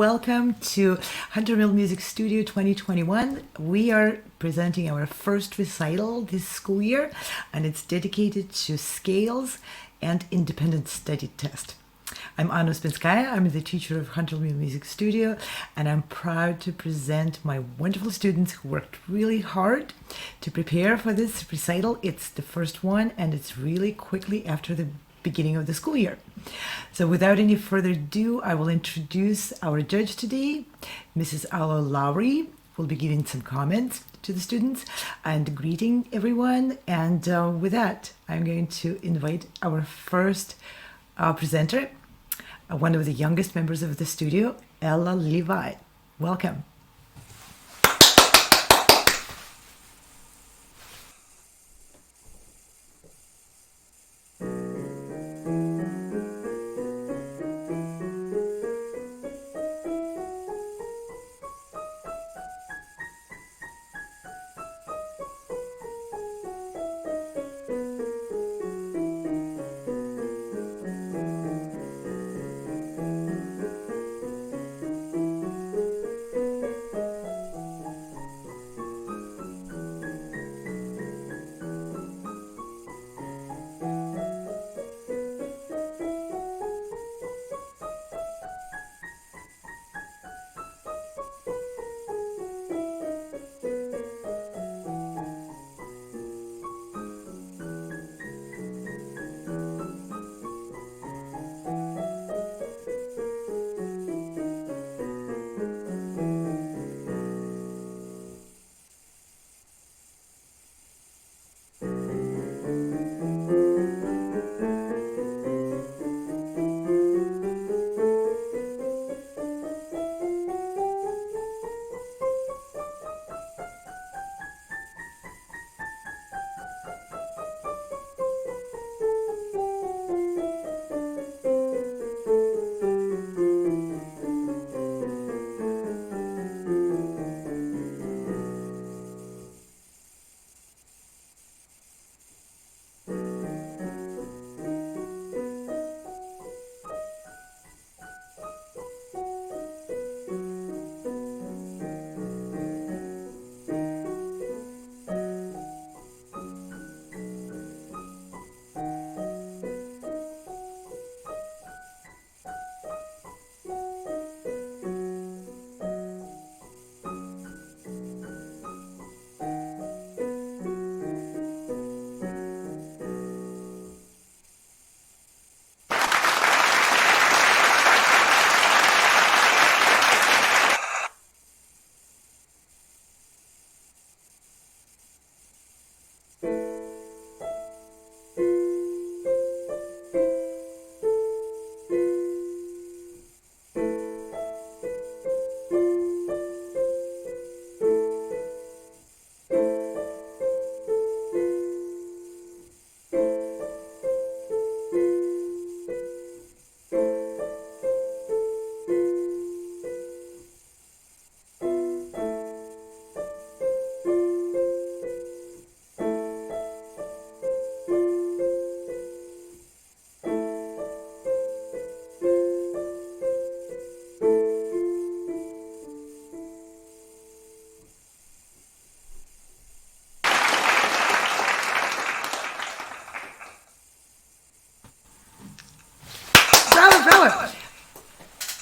welcome to 100 Mill Music Studio 2021. We are presenting our first recital this school year, and it's dedicated to scales and independent study test. I'm Anna Spinskaya. I'm the teacher of 100 Mill Music Studio, and I'm proud to present my wonderful students who worked really hard to prepare for this recital. It's the first one, and it's really quickly after the beginning of the school year. So without any further ado, I will introduce our judge today, Mrs. Ala Lowry. Will be giving some comments to the students and greeting everyone. And with that, I'm going to invite our first presenter, one of the youngest members of the studio, Ella Levi. Welcome.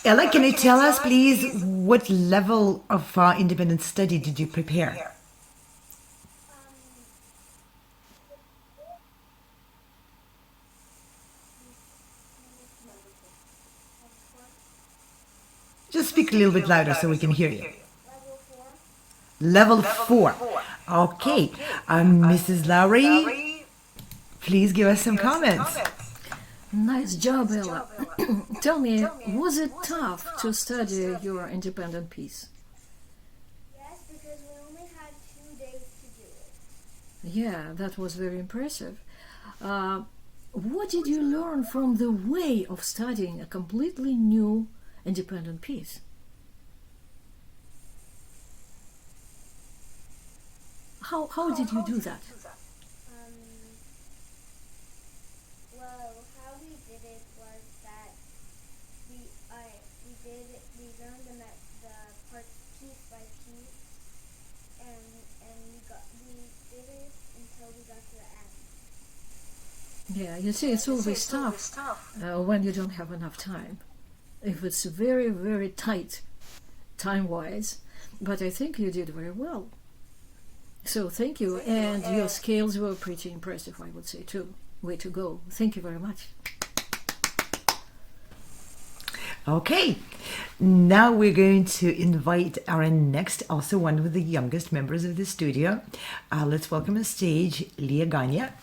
Ella, can you tell us, please, what level of independent study did you prepare? Just speak a little bit louder so we can hear you. Level 4. Okay. Mrs. Lowry, please give us some comments. Nice job, Ella. Tell me, was it tough to study your independent piece? Yes, because we only had 2 days to do it. Yeah, that was very impressive. What did you learn from the way of studying a completely new independent piece? How did you do that? Well, how we did it was that we learned the piece by piece, and we did it until we got to the end. Yeah, you see, it's always tough when you don't have enough time. If it's very, very tight time-wise, but I think you did very well. So thank you, and your scales were pretty impressive, I would say, too. Way to go. Thank you very much. Okay, now we're going to invite our next, also one of the youngest members of the studio. Let's welcome on stage Leah Ganya.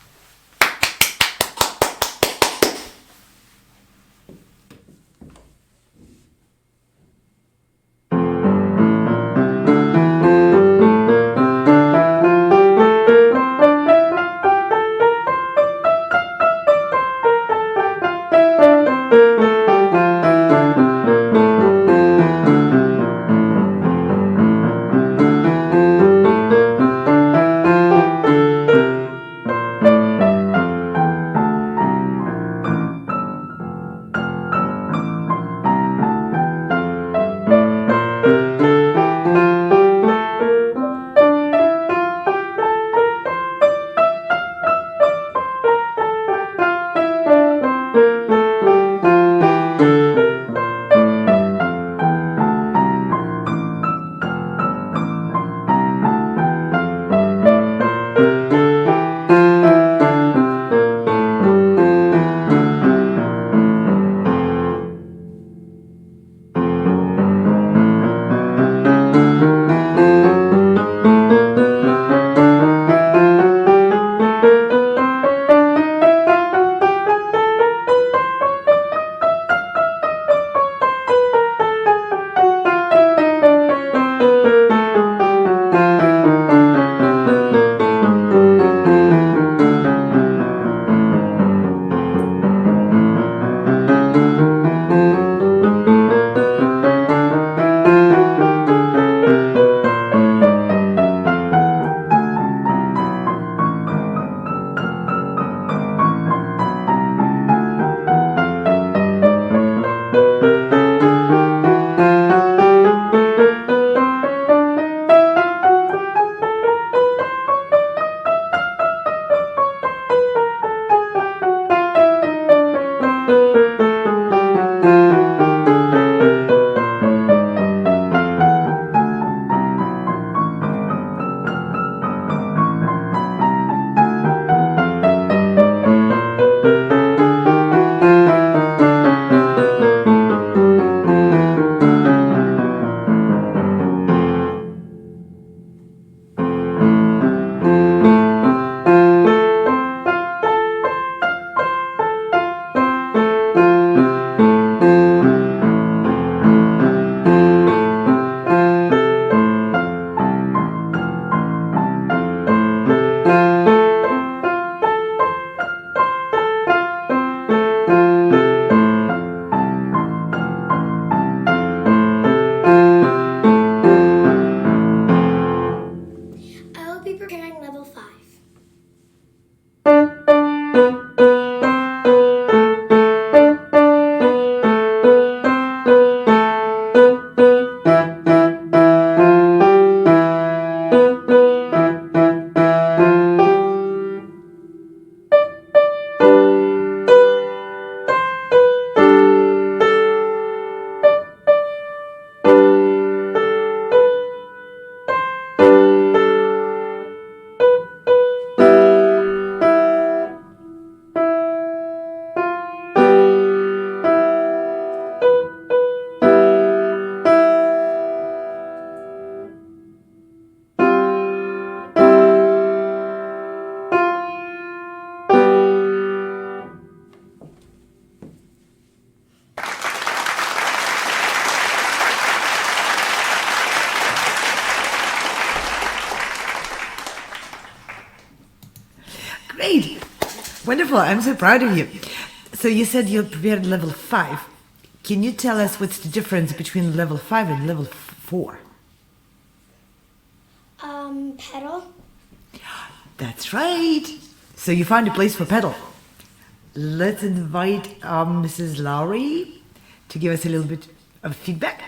I will be preparing level 5. Great. Wonderful. I'm so proud of you. So you said you prepared level 5. Can you tell us what's the difference between level 5 and level 4? Pedal. That's right. So you found a place for pedal. Let's invite Mrs. Lowry to give us a little bit of feedback.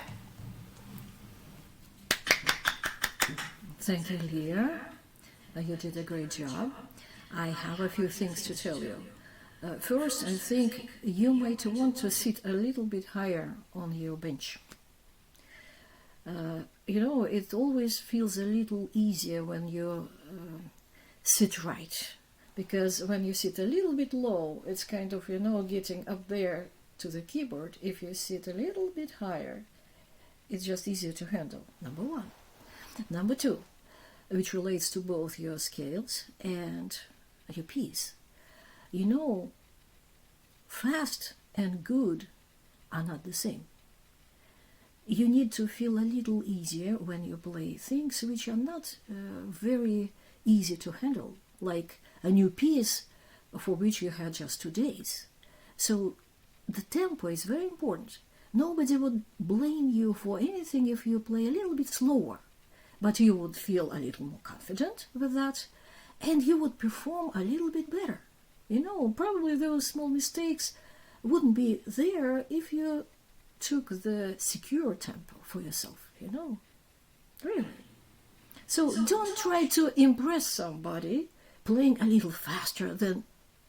Thank you, Leah. You did a great job. I have a few things to tell you. First, I think you might want to sit a little bit higher on your bench. It always feels a little easier when you sit right. Because when you sit a little bit low, it's kind of, getting up there to the keyboard. If you sit a little bit higher, it's just easier to handle, number one. Number two, which relates to both your scales and your piece. Fast and good are not the same. You need to feel a little easier when you play things which are not very easy to handle, like a new piece for which you had just 2 days. So the tempo is very important. Nobody would blame you for anything if you play a little bit slower, but you would feel a little more confident with that, and you would perform a little bit better. Probably those small mistakes wouldn't be there if you took the secure tempo for yourself, really. So don't try to impress somebody playing a little faster than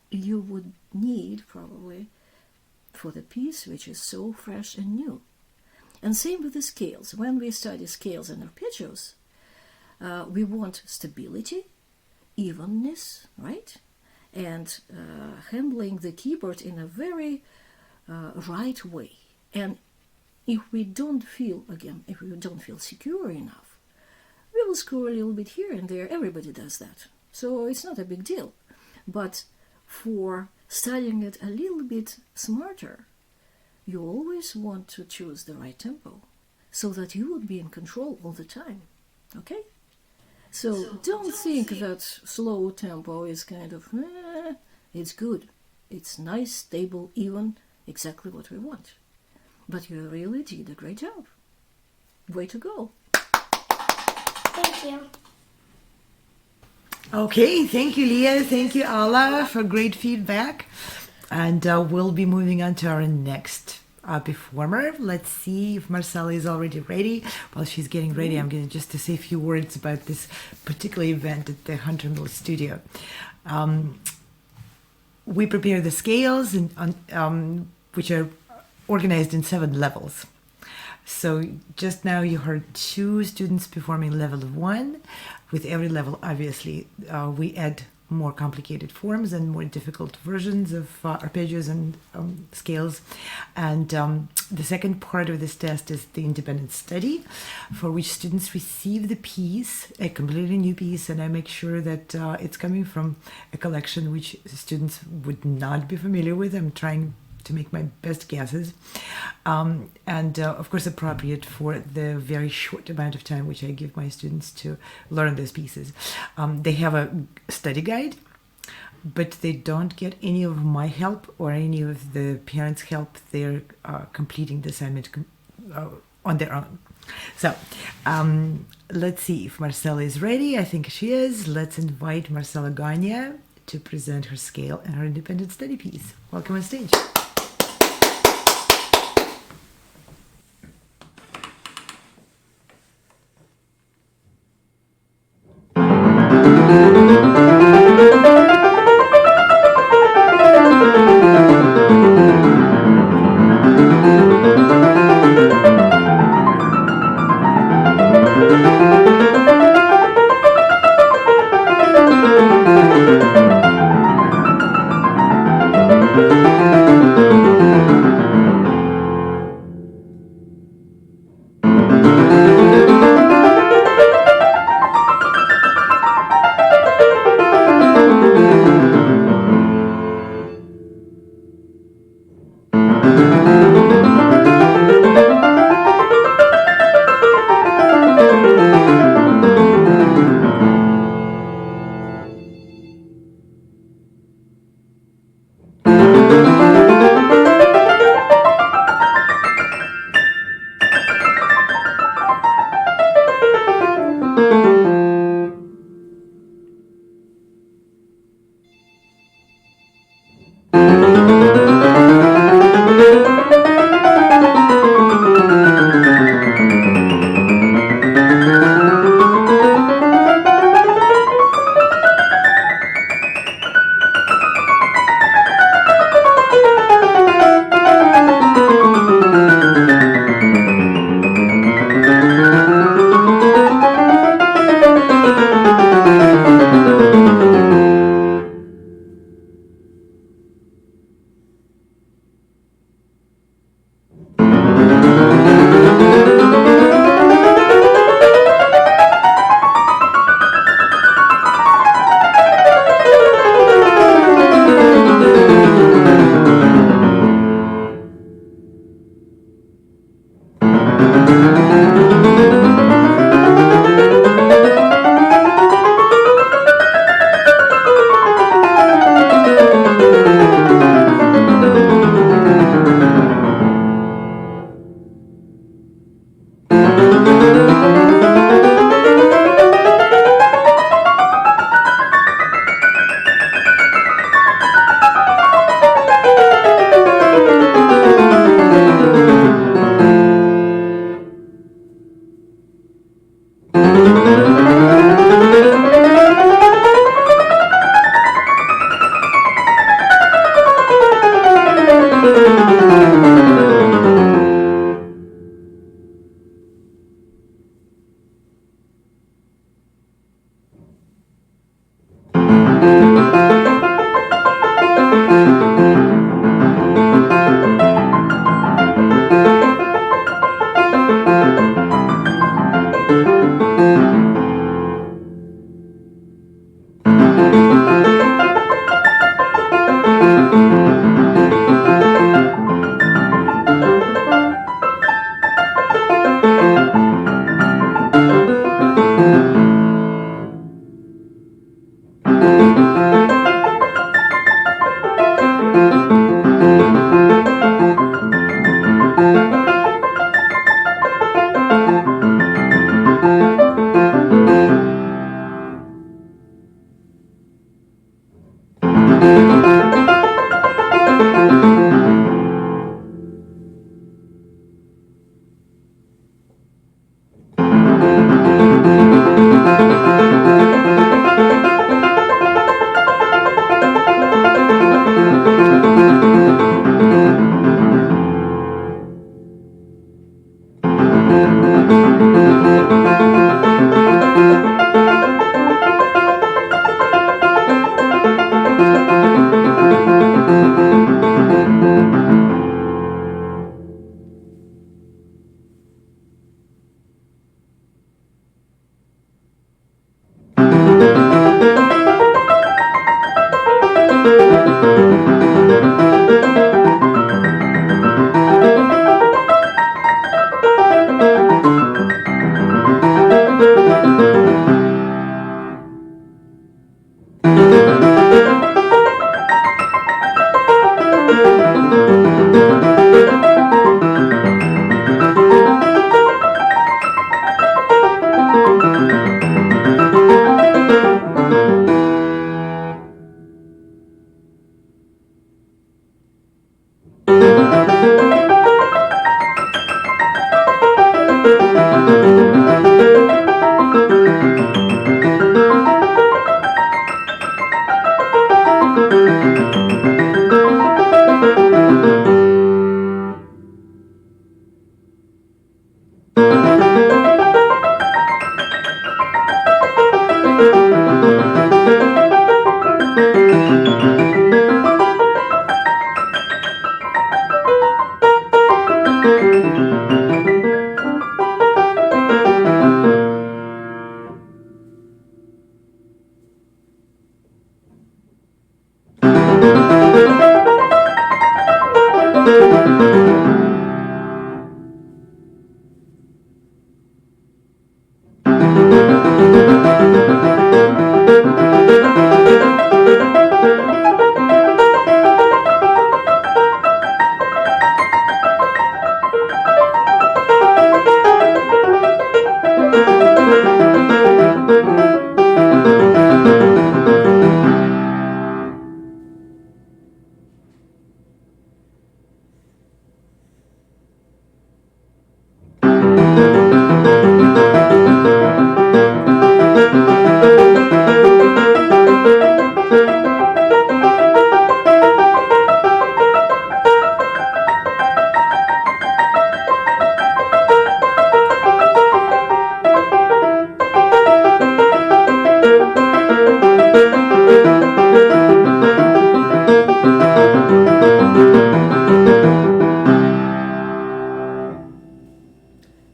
you would need probably for the piece which is so fresh and new. And same with the scales. When we study scales and arpeggios, we want stability, evenness, right? And handling the keyboard in a very right way. And if we don't feel secure enough, we will screw a little bit here and there. Everybody does that. So it's not a big deal. But for studying it a little bit smarter, you always want to choose the right tempo so that you would be in control all the time. Okay? So don't think that slow tempo is kind of, it's good. It's nice, stable, even, exactly what we want. But you really did a great job. Way to go. Thank you. Okay, thank you, Leah. Thank you, Alla, for great feedback. And we'll be moving on to our next performer. Let's see if Marcella is already ready. While she's getting ready, I'm going to say a few words about this particular event at the Hunter Mill Studio. We prepare the scales, which are organized in 7 levels. So just now you heard 2 students performing level 1. With every level, obviously, we add more complicated forms and more difficult versions of arpeggios and scales. And the second part of this test is the independent study, for which students receive the piece, a completely new piece, and I make sure that it's coming from a collection which students would not be familiar with. I'm trying to make my best guesses, and of course appropriate for the very short amount of time which I give my students to learn those pieces. They have a study guide, but they don't get any of my help or any of the parents' help. They're completing the assignment on their own. So let's see if Marcella is ready. I think she is. Let's invite Marcella Gania to present her scale and her independent study piece. Welcome on stage.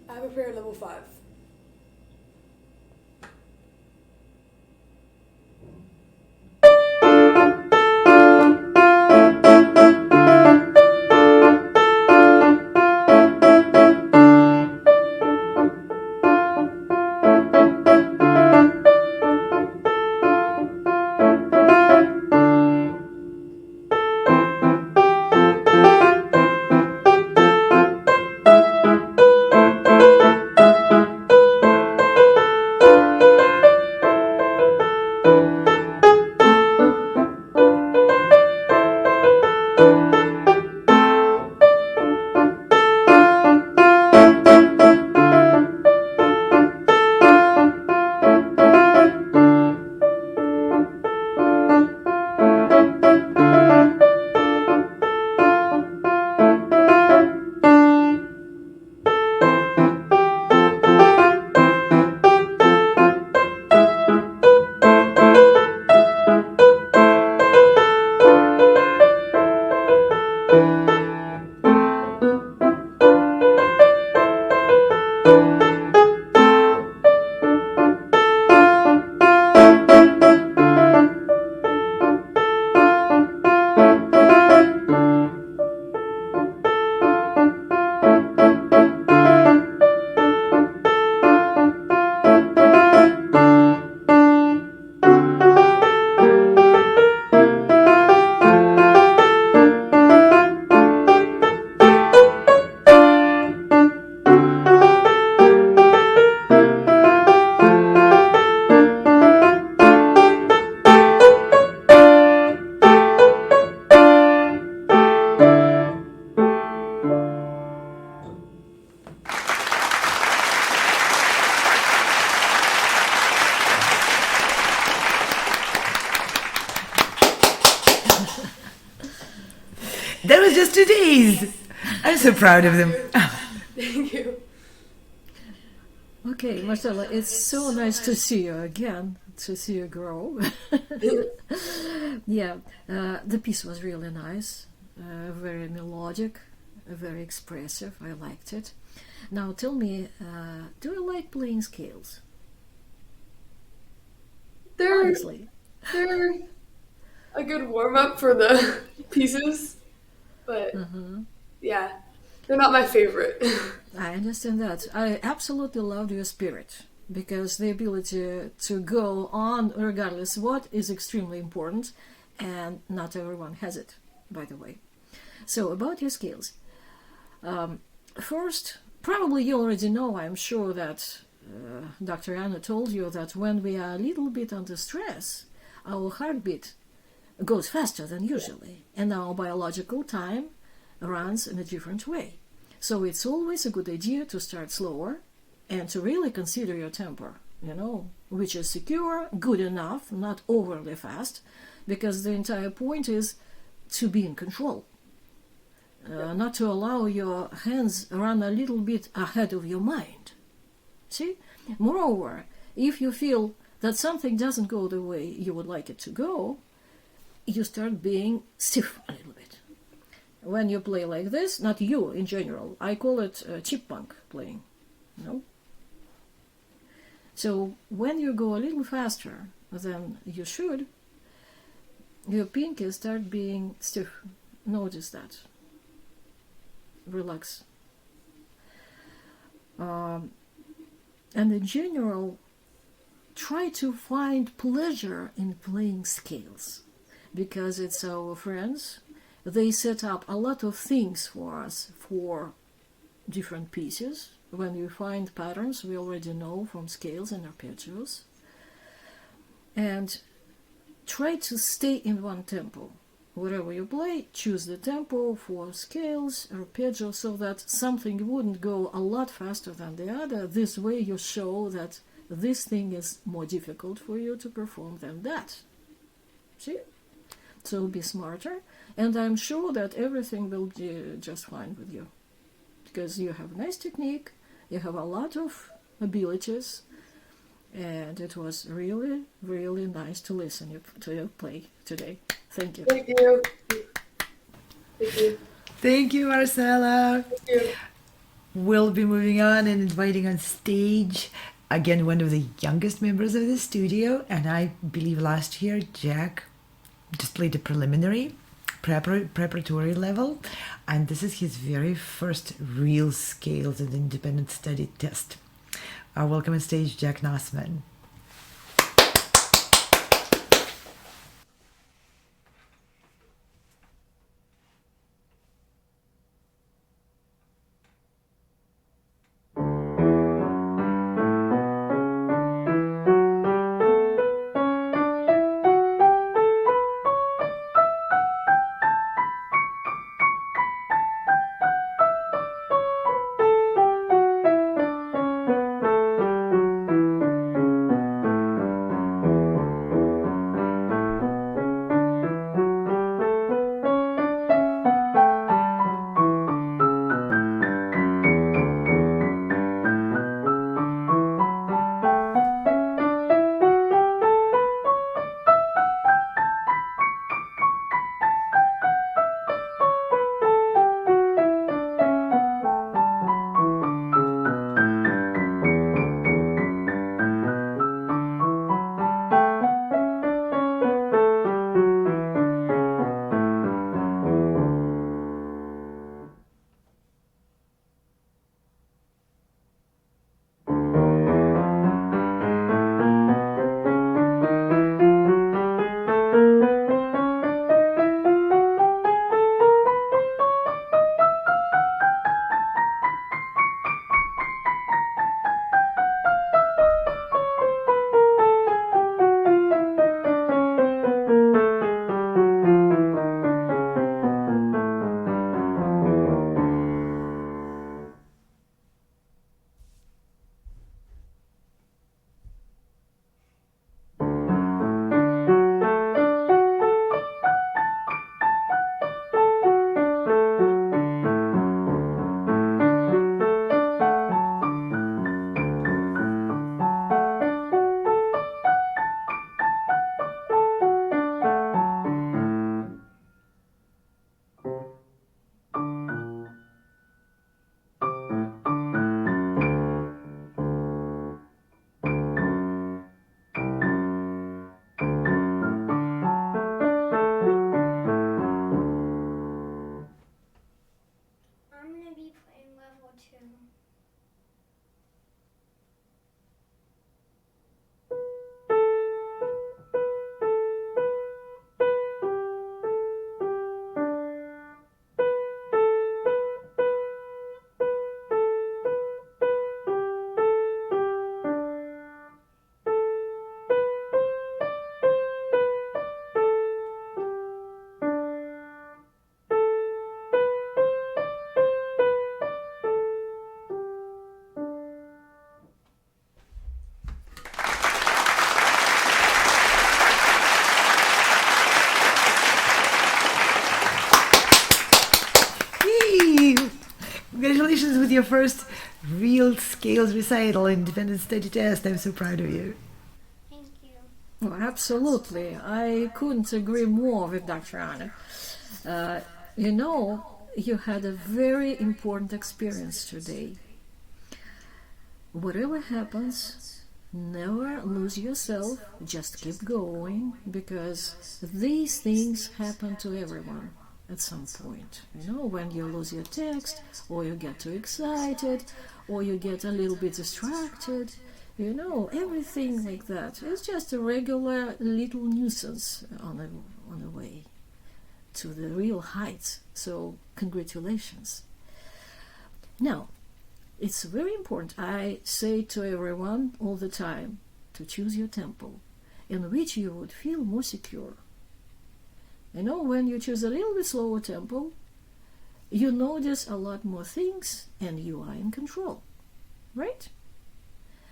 I prepared level 5. That was just 2 days. I'm so proud of them. Thank you. Okay, Marcella, it's so nice to see you again, to see you grow. Yeah, the piece was really nice, very melodic, very expressive. I liked it. Now tell me, do you like playing scales? They're Honestly. they're a good warm up for the pieces, but yeah, they're not my favorite. I understand that. I absolutely loved your spirit because the ability to go on regardless what is extremely important, and not everyone has it, by the way. So about your skills. First, probably you already know, I'm sure that Dr. Anna told you that when we are a little bit under stress, our heartbeat goes faster than usually, and our biological time runs in a different way. So it's always a good idea to start slower and to really consider your tempo, which is secure, good enough, not overly fast, because the entire point is to be in control. Not to allow your hands run a little bit ahead of your mind. See? Moreover, if you feel that something doesn't go the way you would like it to go, you start being stiff a little bit. When you play like this, not you in general, I call it chipmunk playing. So when you go a little faster than you should, your pinky start being stiff. Notice that. Relax. And in general, try to find pleasure in playing scales, because it's our friends. They set up a lot of things for us for different pieces. When we find patterns, we already know from scales and arpeggios. and try to stay in one tempo. Wherever you play, choose the tempo for scales, arpeggio, so that something wouldn't go a lot faster than the other. This way you show that this thing is more difficult for you to perform than that. See? So be smarter, and I'm sure that everything will be just fine with you. Because you have a nice technique, you have a lot of abilities, and it was really, really nice to listen to you play today. Thank you. Thank you. Thank you. Thank you, Marcella. Thank you. We'll be moving on and inviting on stage again one of the youngest members of the studio, and I believe last year Jack just played the preparatory level, and this is his very first real scales and independent study test. Welcome on stage, Jack Nossman. I'm gonna be playing level 2. Yay! Congratulations with your first real scales recital independent study test. I'm so proud of you. Thank you. Oh, absolutely. I couldn't agree more with Dr. Anna. You know, you had a very important experience today. Whatever happens, never lose yourself, just keep going, because these things happen to everyone at some point. You know, when you lose your text, or you get too excited, or you get a little bit distracted, you know, everything like that. It's just a regular little nuisance on the way to the real heights. So, congratulations. Now, it's very important. I say to everyone all the time to choose your tempo. in which you would feel more secure. You know, when you choose a little bit slower tempo, you notice a lot more things and you are in control, right?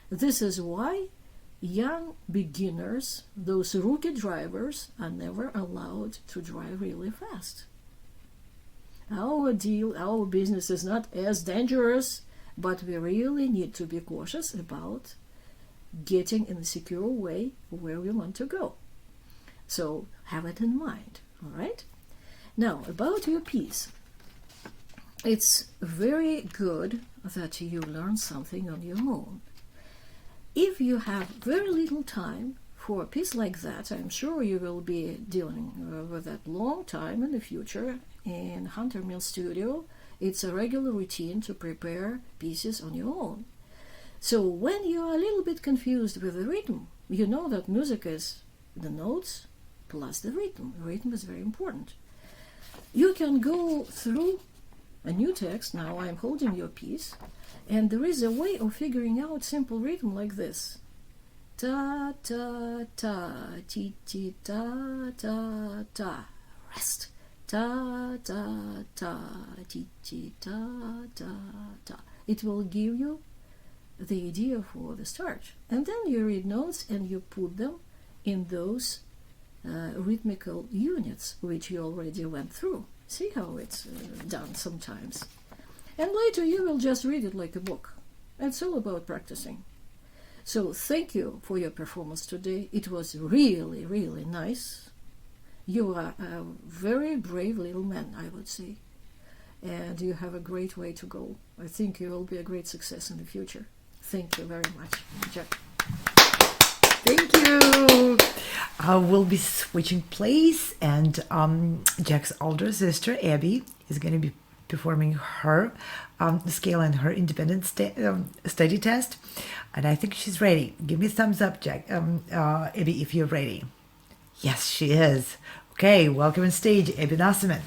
This is why young beginners, those rookie drivers, are never allowed to drive really fast. Our business is not as dangerous, but we really need to be cautious about getting in a secure way where we want to go. So have it in mind, all right? Now, about your piece. It's very good that you learn something on your own. If you have very little time for a piece like that, I'm sure you will be dealing with that long time in the future. In Hunter Mill Studio, it's a regular routine to prepare pieces on your own. So when you are a little bit confused with the rhythm, you know that music is the notes plus the rhythm. The rhythm is very important. You can go through a new text. Now I'm holding your piece, and there is a way of figuring out simple rhythm like this. Ta ta ta, ti ti ta ta ta, rest. Ta ta ta, ti ti ta ta ta. It will give you the idea for the start, and then you read notes and you put them in those rhythmical units which you already went through. See how it's done sometimes. And later you will just read it like a book. It's all about practicing. So thank you for your performance today. It was really, really nice. You are a very brave little man, I would say. And you have a great way to go. I think you will be a great success in the future. Thank you very much, Jack. Thank you. We'll be switching place, and Jack's older sister, Abby, is going to be performing her scale and her independent study test. And I think she's ready. Give me a thumbs up, Jack. Abby, if you're ready. Yes, she is. Okay, welcome on stage, Abby Nasseman.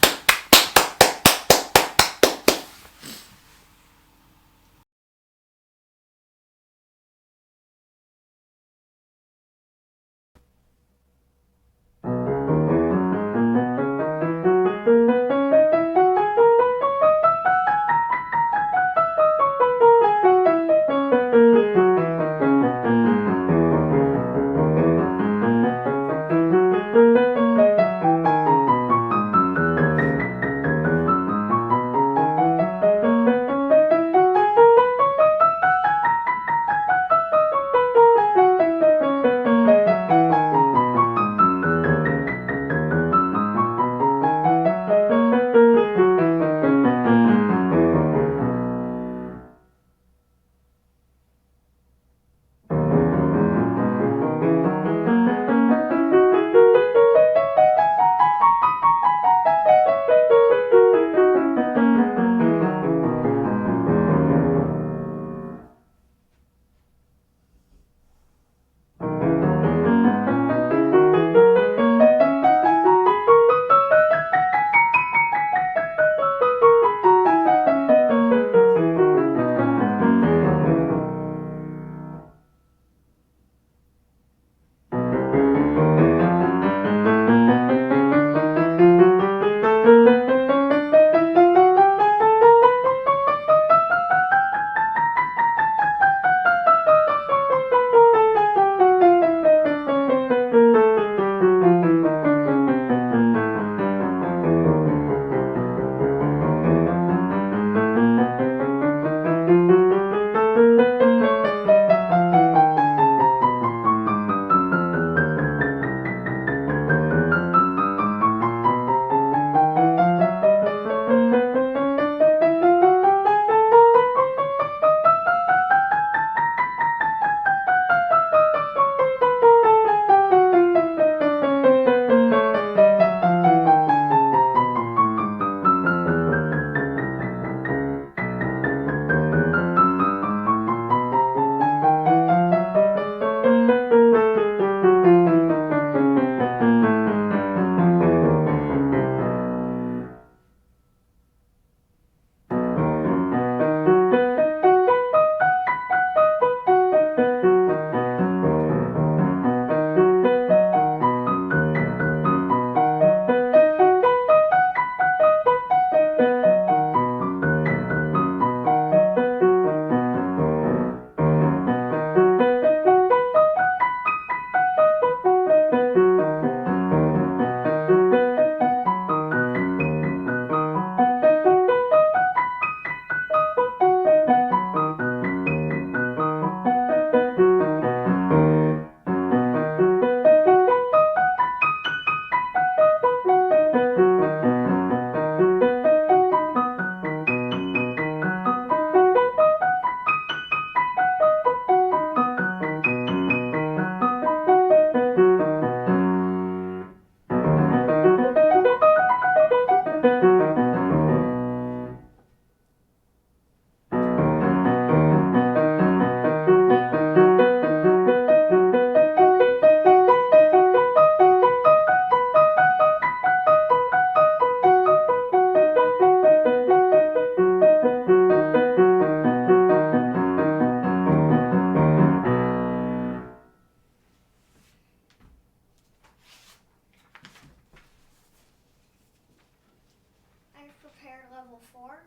Choir Level 4.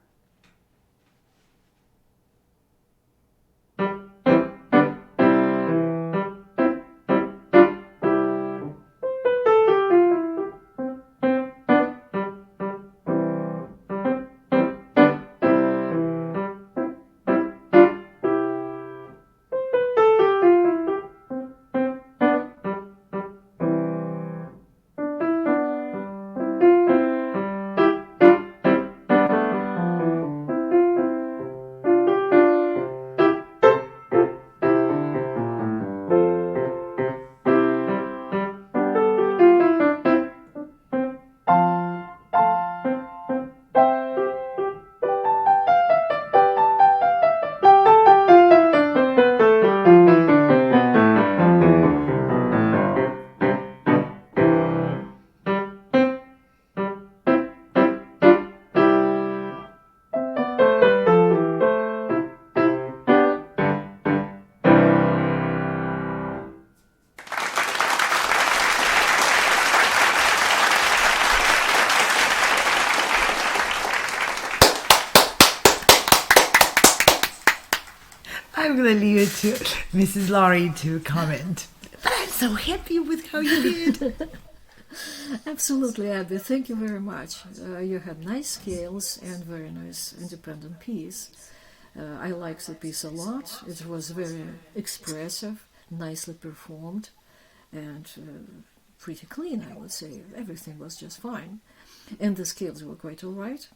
I'm going to leave it to Mrs. Laurie to comment. But I'm so happy with how you did. Absolutely, Abby. Thank you very much. You had nice scales and very nice independent piece. I liked the piece a lot. It was very expressive, nicely performed, and pretty clean, I would say. Everything was just fine. And the scales were quite all right.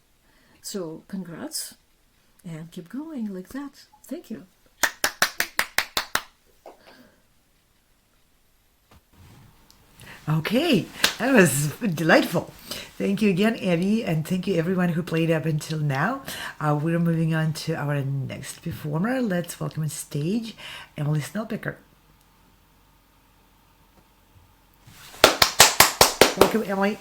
So, congrats, and keep going like that. Thank you. Okay, that was delightful. Thank you again, Abby, and thank you everyone who played up until now. We're moving on to our next performer. Let's welcome on stage Emily Snellpicker. Welcome, Emily.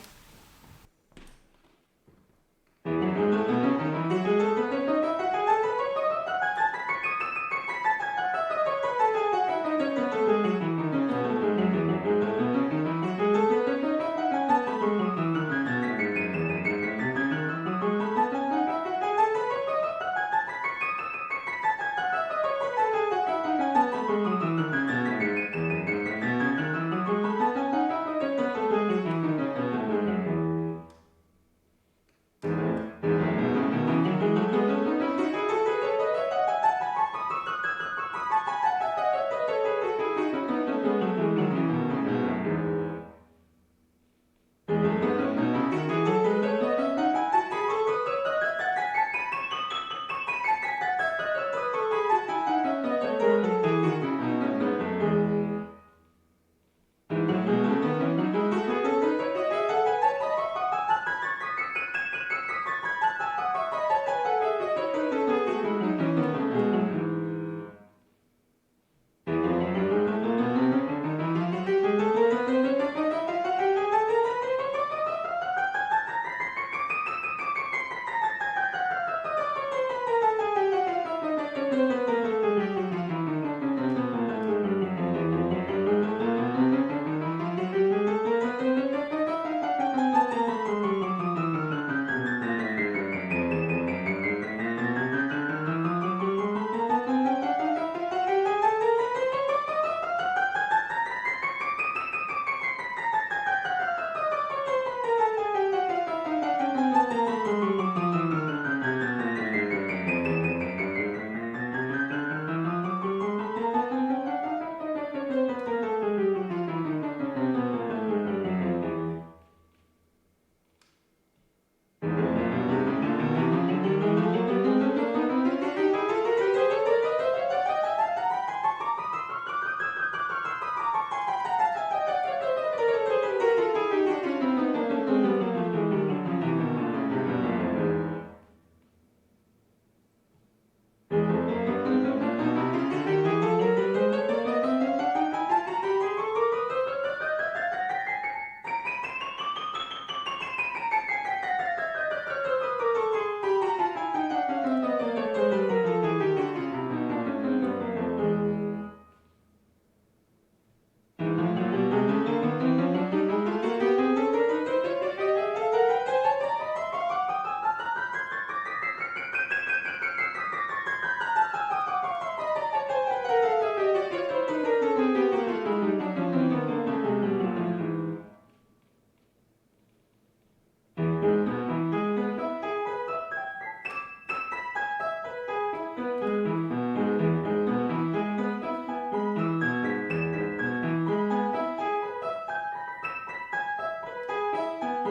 I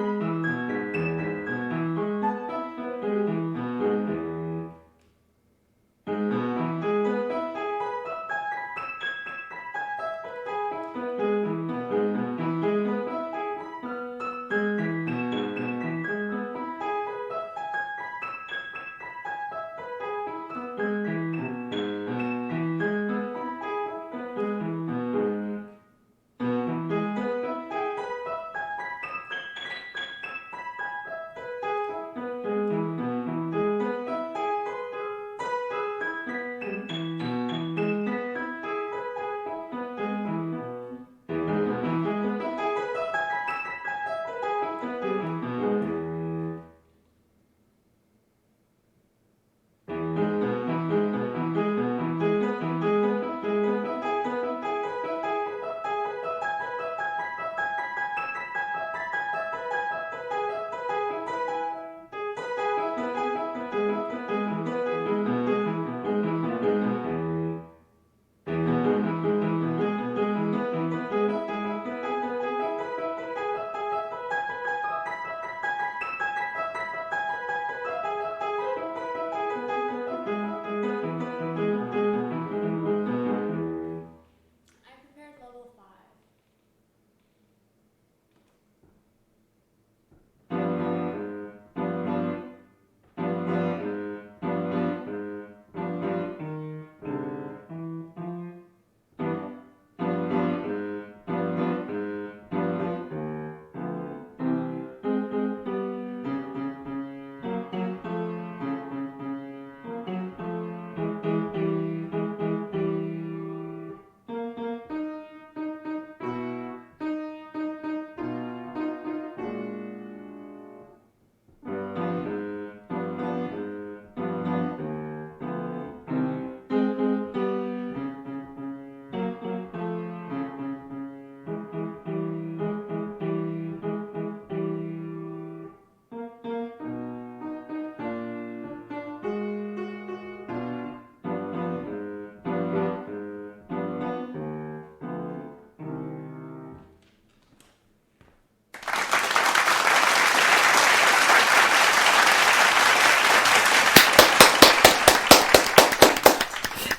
prepared level 5.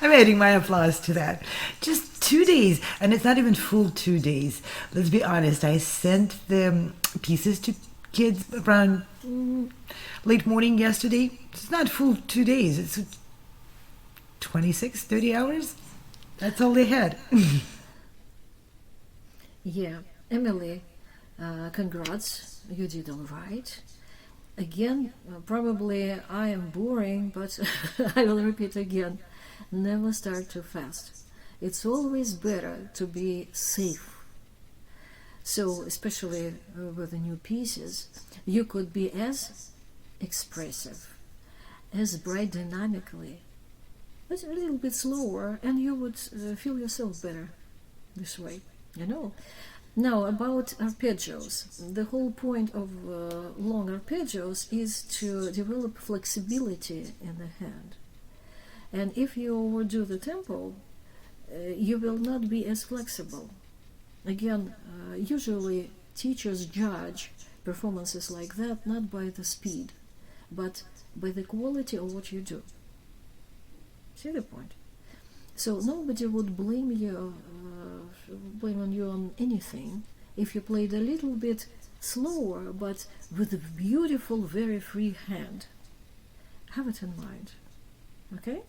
I'm adding my applause to that. Just 2 days, and it's not even full 2 days. Let's be honest. I sent the pieces to kids around late morning yesterday. It's not full 2 days. It's 26, 30 hours. That's all they had. Yeah, Emily, congrats, you did all right. Again, probably I am boring, but I will repeat again. Never start too fast. It's always better to be safe. So, especially with the new pieces, you could be as expressive, as bright dynamically, but a little bit slower, and you would feel yourself better this way, you know. Now, about arpeggios. The whole point of long arpeggios is to develop flexibility in the hand. And if you overdo the tempo, you will not be as flexible. Again, usually teachers judge performances like that not by the speed, but by the quality of what you do. See the point? So nobody would blame on you on anything if you played a little bit slower, but with a beautiful, very free hand. Have it in mind, okay?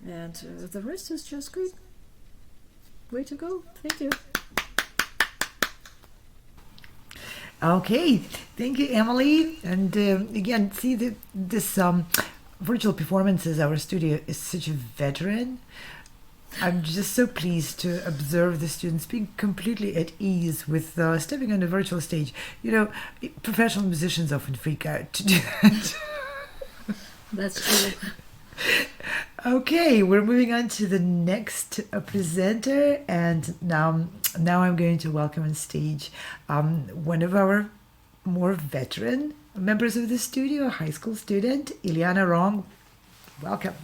And the rest is just good. Way to go. Thank you. Okay, thank you, Emily. And again, see this virtual performances. Our studio is such a veteran. I'm just so pleased to observe the students being completely at ease with stepping on a virtual stage. You know, professional musicians often freak out to do that. That's true. Okay, we're moving on to the next presenter, and now I'm going to welcome on stage one of our more veteran members of the studio, a high school student, Ilyana Rong. Welcome.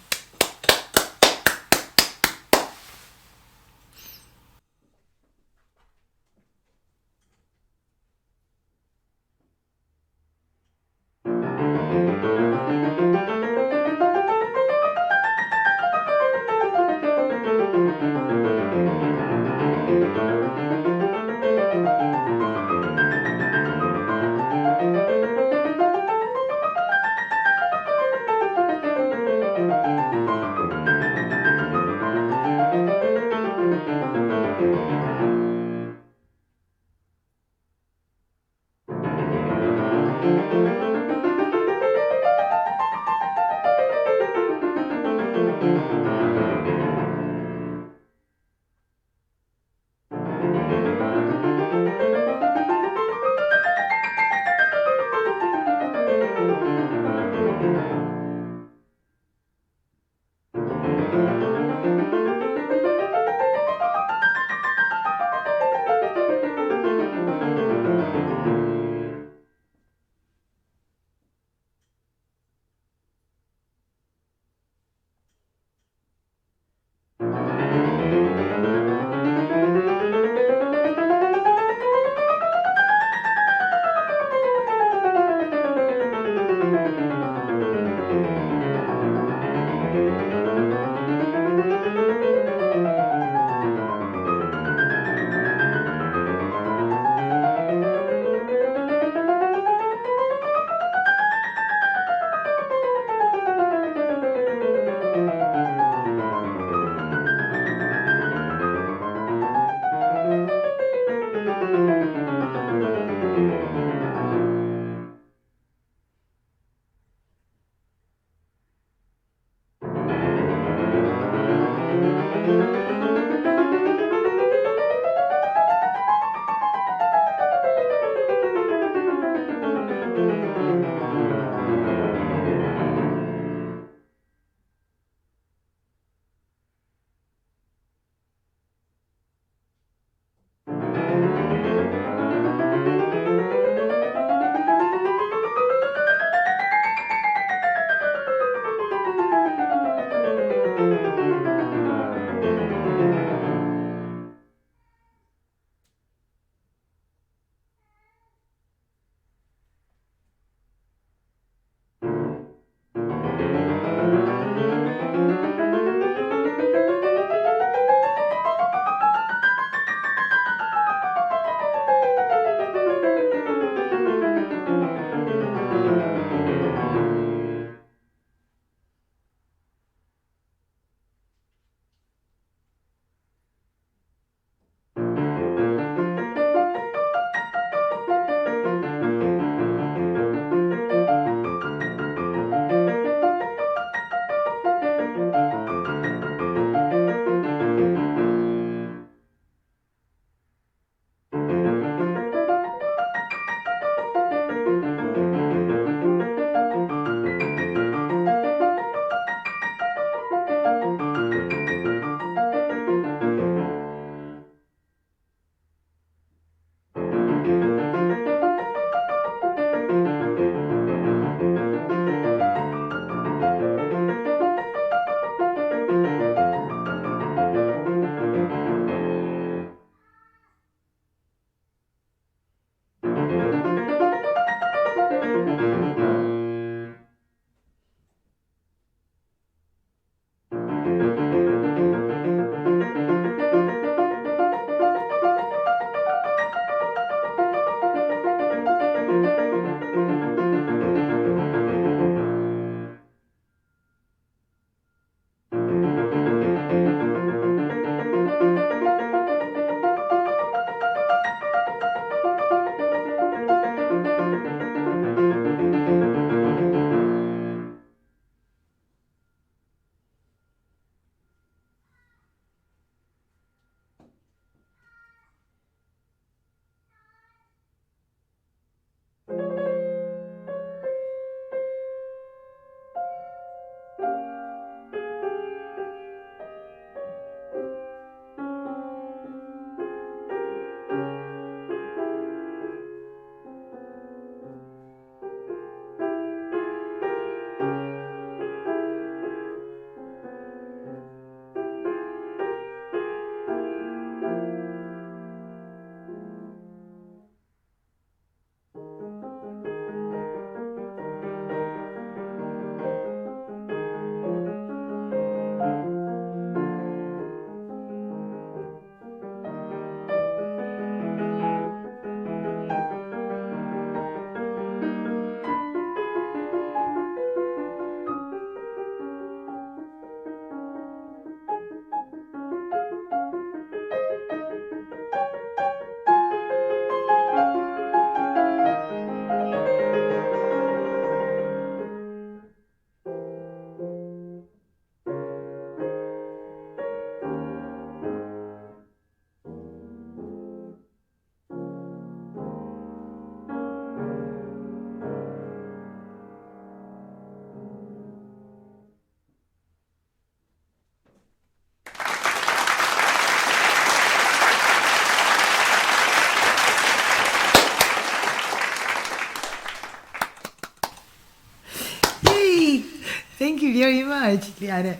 Thank you very much, Liana.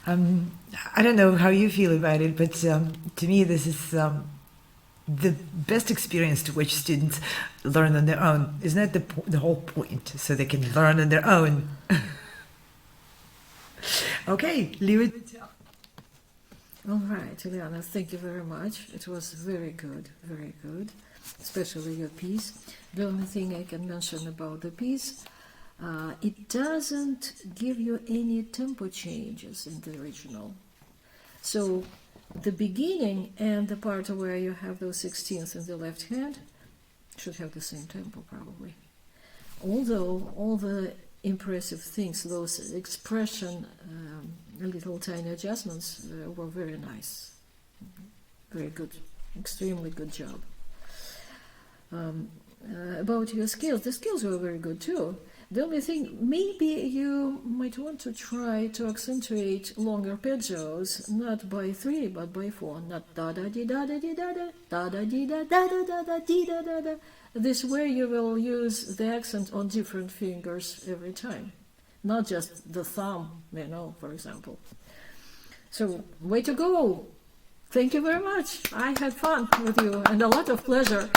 I don't know how you feel about it, but to me, this is the best experience to which students learn on their own. Isn't that the whole point? So they can learn on their own. Okay, leave it. All right, Ileana, thank you very much. It was very good, especially your piece. The only thing I can mention about the piece, it doesn't give you any tempo changes in the original. So the beginning and the part where you have those 16ths in the left hand should have the same tempo probably. Although all the impressive things, those expression, little tiny adjustments were very nice. Very good, extremely good job. About your skills, the skills were very good too. The only thing, maybe you might want to try to accentuate longer arpeggios, not by 3 but by 4, not da da di da da di da da da da di da da da da da di da da da. This way you will use the accent on different fingers every time, not just the thumb, for example. So, way to go! Thank you very much. I had fun with you and a lot of pleasure.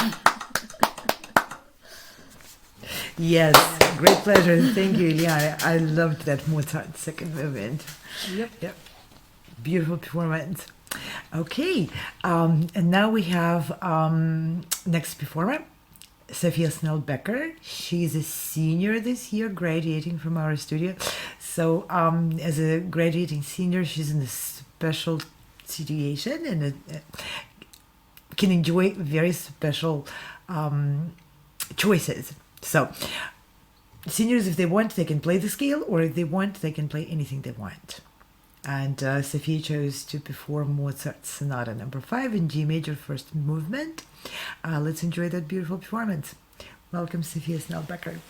Yes, great pleasure. Thank you, Ileana. I loved that Mozart second movement. Yep. Beautiful performance. Okay, and now we have next performer, Sophia Snell-Becker. She's a senior this year, graduating from our studio. So as a graduating senior, she's in a special situation and can enjoy very special choices. So seniors, if they want, they can play the scale, or if they want, they can play anything they want. And Sophia chose to perform Mozart's Sonata No. 5 in G major first movement. Let's enjoy that beautiful performance. Welcome, Sophia Snell-Becker.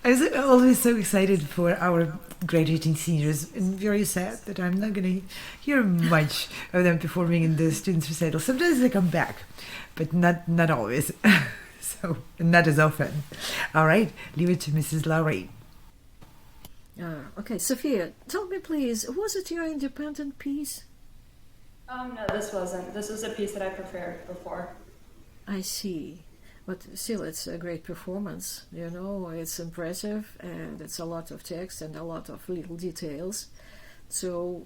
I was always so excited for our graduating seniors, and very sad that I'm not going to hear much of them performing in the students' recital. Sometimes they come back, but not always. So not as often. All right, leave it to Mrs. Lowry. Okay, Sophia, tell me please, was it your independent piece? No, this wasn't. This was a piece that I prepared before. I see. But still, it's a great performance, you know, it's impressive, and it's a lot of text and a lot of little details. So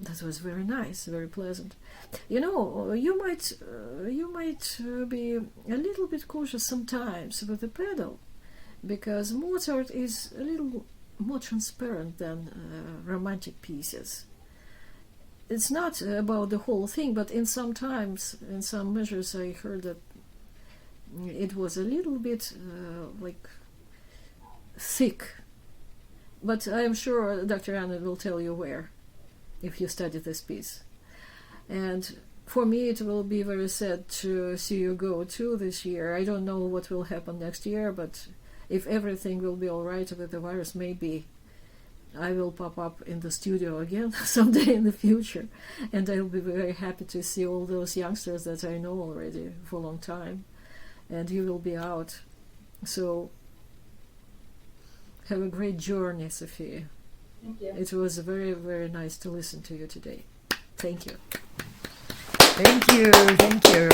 that was very nice, very pleasant. You know, you might be a little bit cautious sometimes with the pedal, because Mozart is a little more transparent than romantic pieces. It's not about the whole thing, but in some measures, I heard that it was a little bit like thick. But I am sure Dr. Anna will tell you where, if you study this piece. And for me, it will be very sad to see you go too this year. I don't know what will happen next year, but if everything will be all right with the virus, maybe I will pop up in the studio again someday in the future, and I'll be very happy to see all those youngsters that I know already for a long time, and you will be out. So have a great journey, Sophia. Thank you. It was very, very nice to listen to you today. Thank you. Thank you, thank you.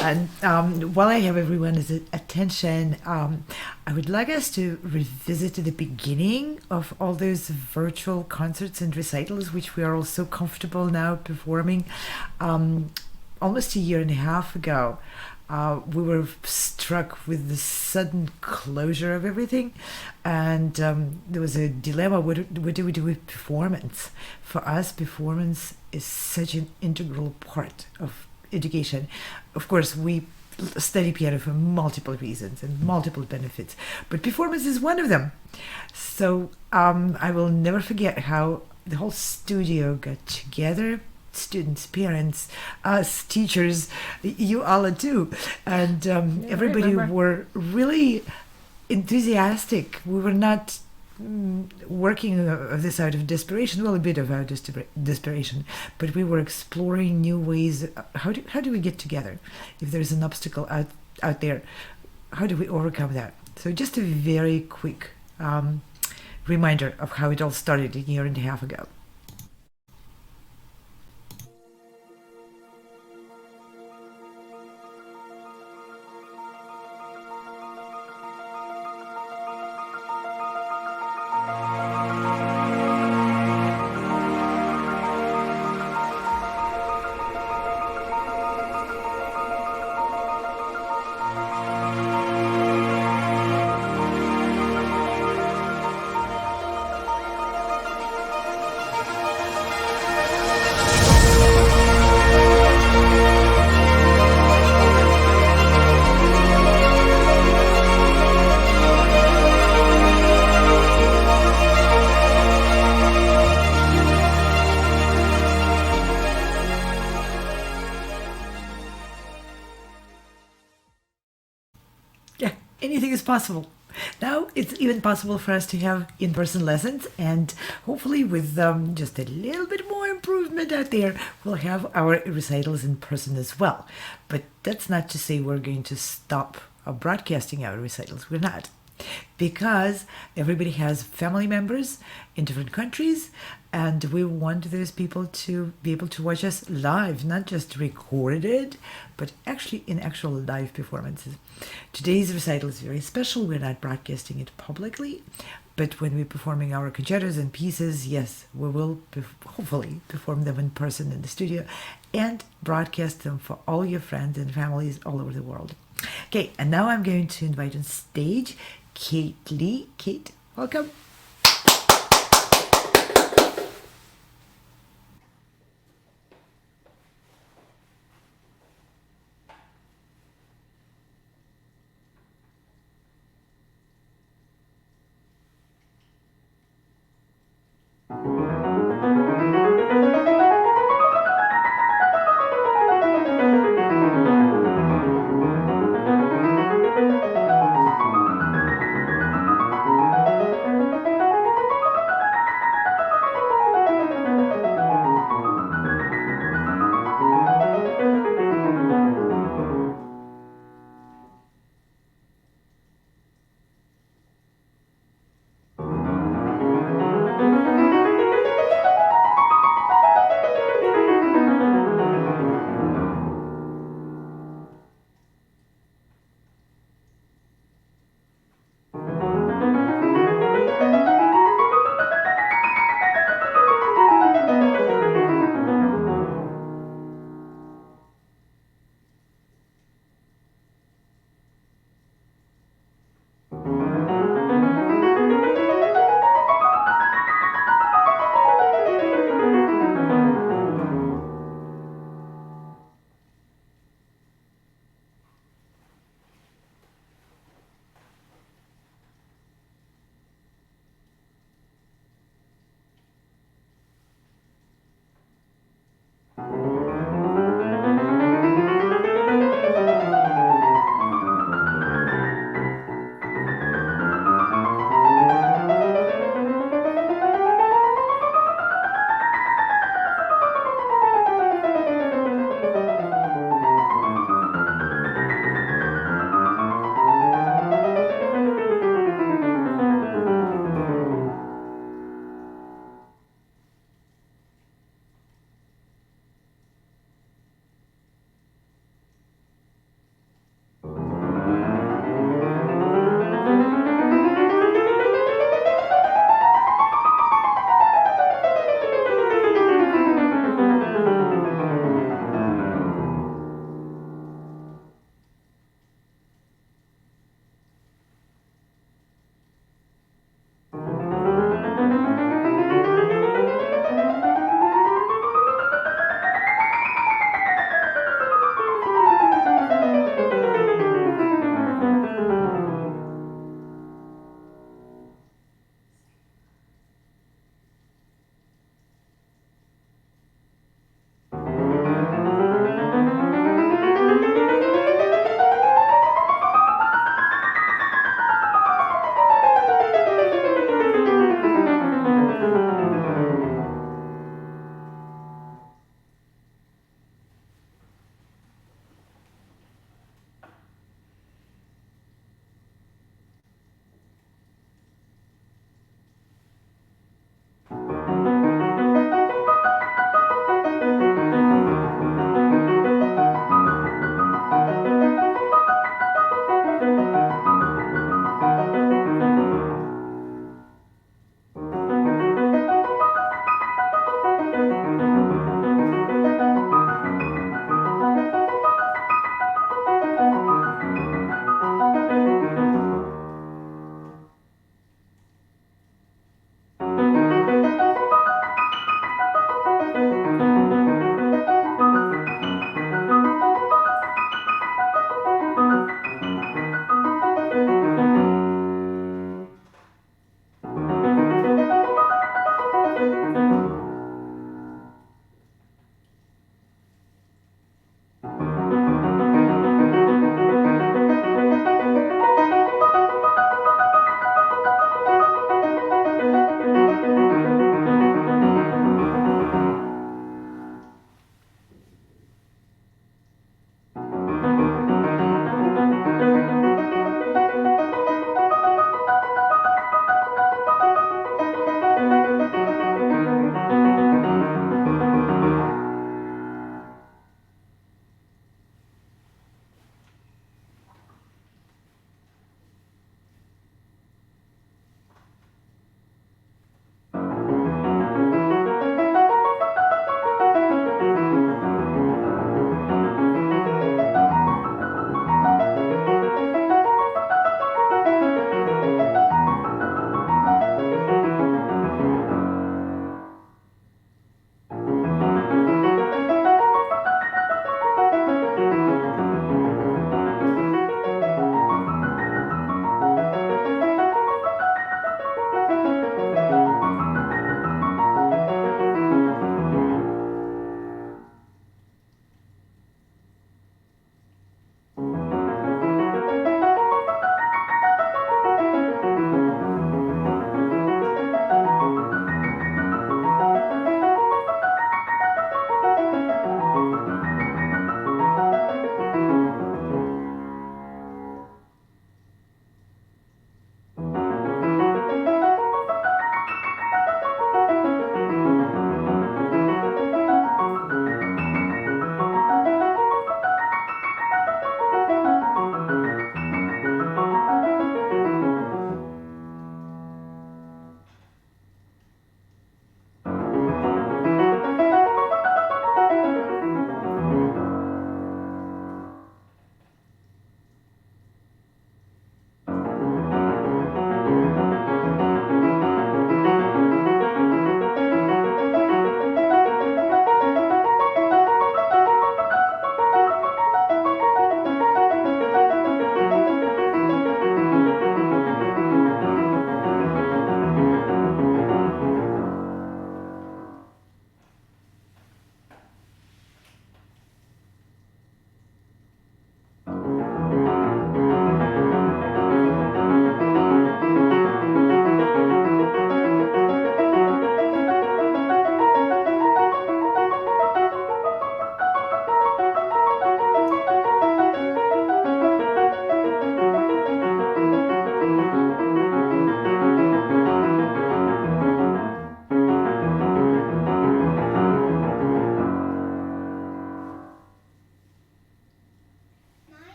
And while I have everyone's attention, I would like us to revisit the beginning of all those virtual concerts and recitals, which we are all so comfortable now performing. Almost a year and a half ago, we were struck with the sudden closure of everything, and there was a dilemma. What do we do with performance? For us, performance is such an integral part of education. Of course, we study piano for multiple reasons and multiple benefits, but performance is one of them. So I will never forget how the whole studio got together, students, parents, us, teachers, you all too, and everybody were really enthusiastic. We were not working this out of desperation, well, a bit of out of desperation, but we were exploring new ways. How do we get together? If there's an obstacle out there, how do we overcome that? So just a very quick reminder of how it all started a year and a half ago. Anything is possible. Now it's even possible for us to have in-person lessons, and hopefully with just a little bit more improvement out there, we'll have our recitals in person as well. But that's not to say we're going to stop broadcasting our recitals. We're not. because everybody has family members in different countries, and we want those people to be able to watch us live, not just recorded, but actually in actual live performances. Today's recital is very special. We're not broadcasting it publicly, but when we're performing our concertos and pieces, yes, we will hopefully perform them in person in the studio and broadcast them for all your friends and families all over the world. Okay, and now I'm going to invite on stage Kate Lee. Kate, welcome.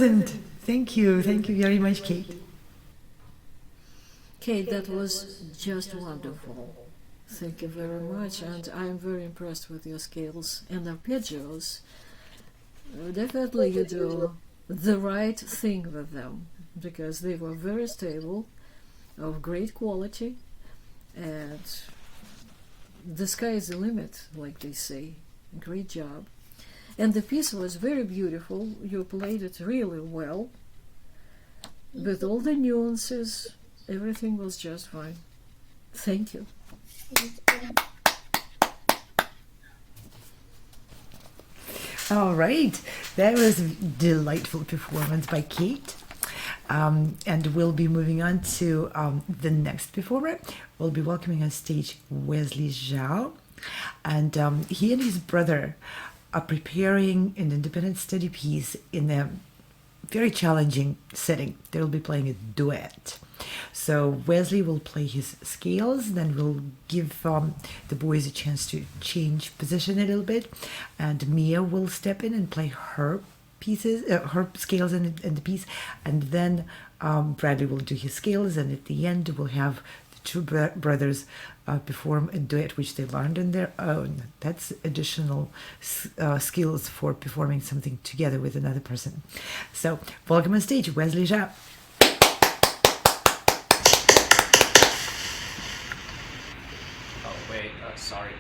present. Thank you very much, Kate. Kate, that was just wonderful. Thank you very much, and I'm very impressed with your scales and arpeggios. Definitely you do the right thing with them, because they were very stable, of great quality, and the sky is the limit, like they say. Great job. And the piece was very beautiful. You played it really well. With all the nuances, everything was just fine. Thank you. All right, that was a delightful performance by Kate. And we'll be moving on to the next performer. We'll be welcoming on stage Wesley Zhao. And he and his brother are preparing an independent study piece in a very challenging setting. They'll be playing a duet. So Wesley will play his scales, then we'll give the boys a chance to change position a little bit, and Mia will step in and play her pieces, her scales in the piece, and then Bradley will do his scales, and at the end we'll have the two brothers perform a duet which they learned on their own. That's additional skills for performing something together with another person. So welcome on stage, Wesley Zhao. Oh wait, sorry.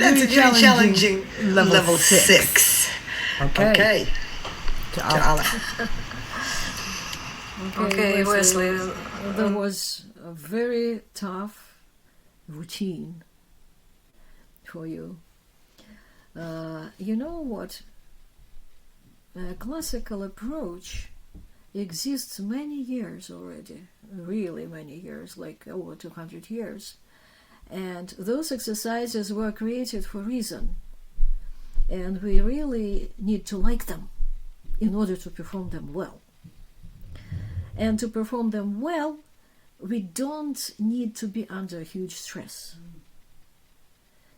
That's a very challenging level 6. Okay. to Alan. Okay, Wesley, there was a very tough routine for you. You know what? A classical approach exists many years already, really many years, like over 200 years. And those exercises were created for a reason. And we really need to like them in order to perform them well. And to perform them well, we don't need to be under huge stress.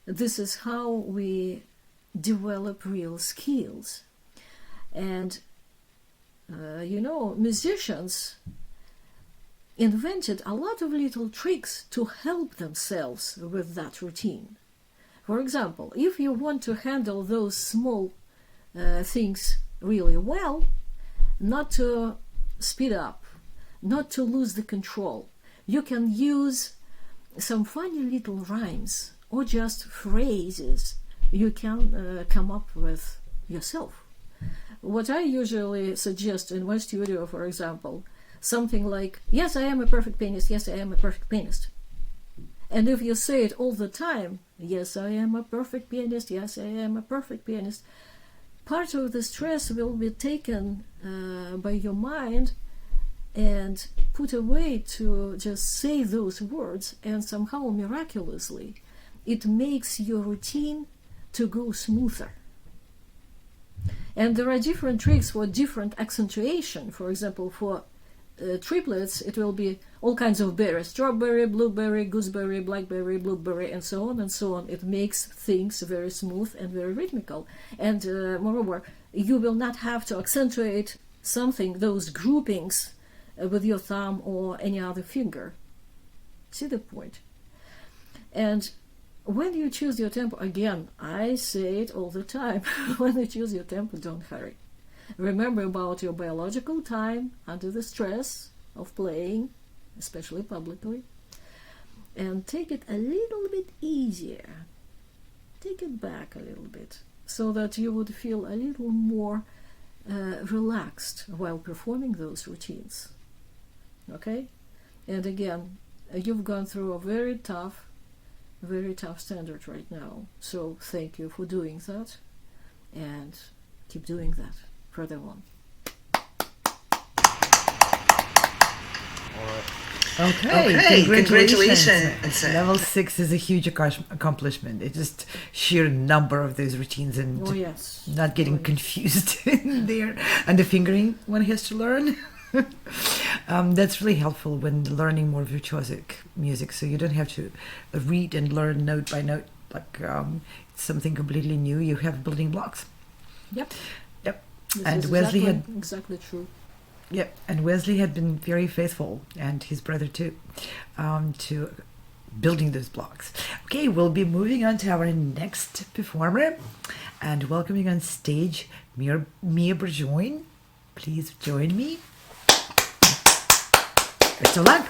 This is how we develop real skills. And, musicians invented a lot of little tricks to help themselves with that routine. For example, if you want to handle those small things really well, not to speed up, not to lose the control, you can use some funny little rhymes or just phrases you can come up with yourself. What I usually suggest in my studio, for example, something like, yes, I am a perfect pianist, yes, I am a perfect pianist. And if you say it all the time, yes, I am a perfect pianist, yes, I am a perfect pianist, part of the stress will be taken by your mind and put away to just say those words, and somehow miraculously it makes your routine to go smoother. And there are different tricks for different accentuation. For example, for triplets, it will be all kinds of berries: strawberry, blueberry, gooseberry, blackberry, blueberry, and so on and so on. It makes things very smooth and very rhythmical. And moreover, you will not have to accentuate something, those groupings, with your thumb or any other finger. See the point? And when you choose your tempo, again, I say it all the time, when you choose your tempo, don't hurry. Remember about your biological time under the stress of playing, especially publicly, and take it a little bit easier. Take it back a little bit, so that you would feel a little more relaxed while performing those routines. Okay? And again, you've gone through a very tough standard right now. So thank you for doing that, and keep doing that further on. Okay, congratulations. Level 6 is a huge accomplishment. It's just sheer number of those routines and not getting confused in there. And the fingering one has to learn. That's really helpful when learning more virtuosic music, so you don't have to read and learn note by note like it's something completely new. You have building blocks. Yep. And Wesley had exactly true. Yep, and Wesley had been very faithful, and his brother too, to building those blocks. Okay, we'll be moving on to our next performer, and welcoming on stage Mia Burjoin. Please join me. Best of luck.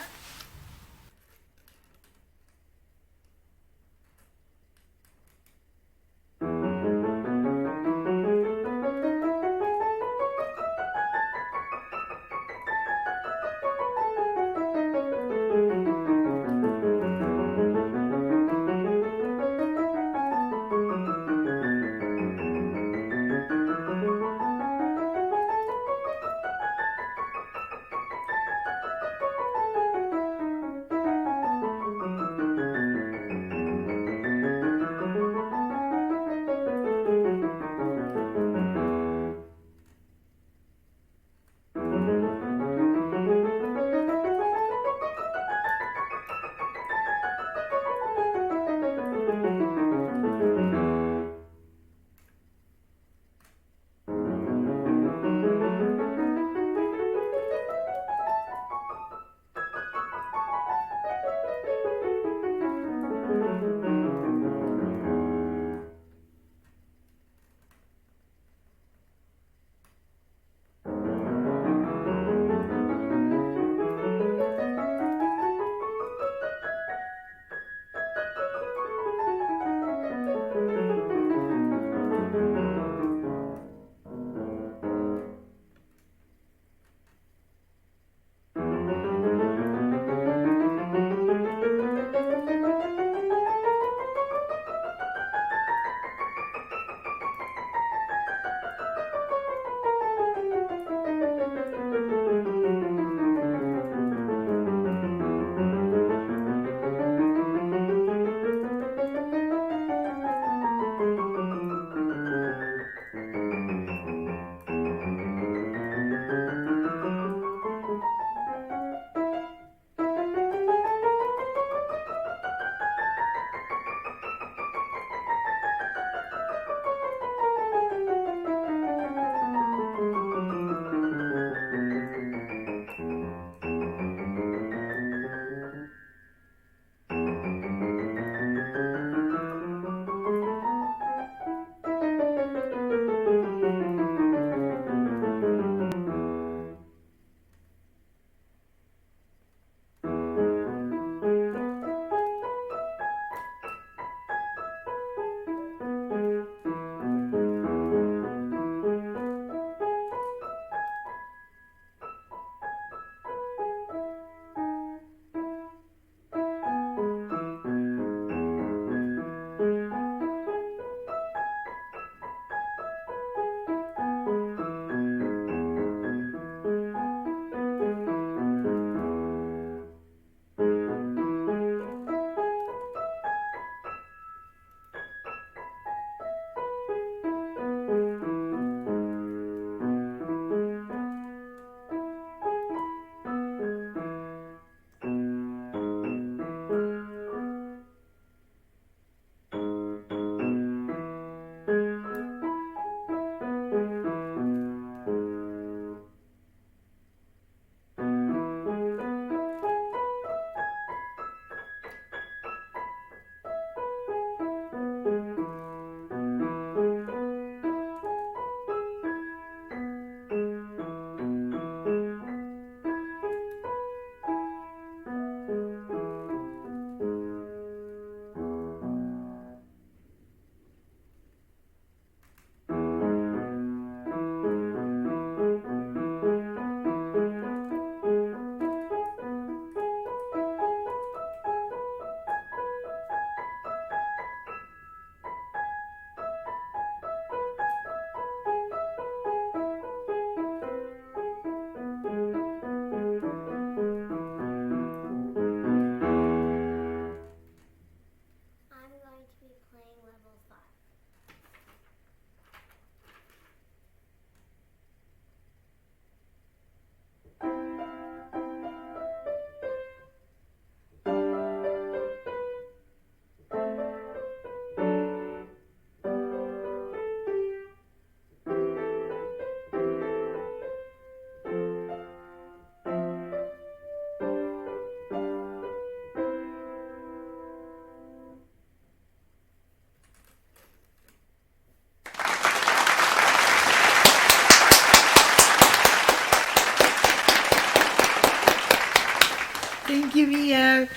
Thank you, Mia.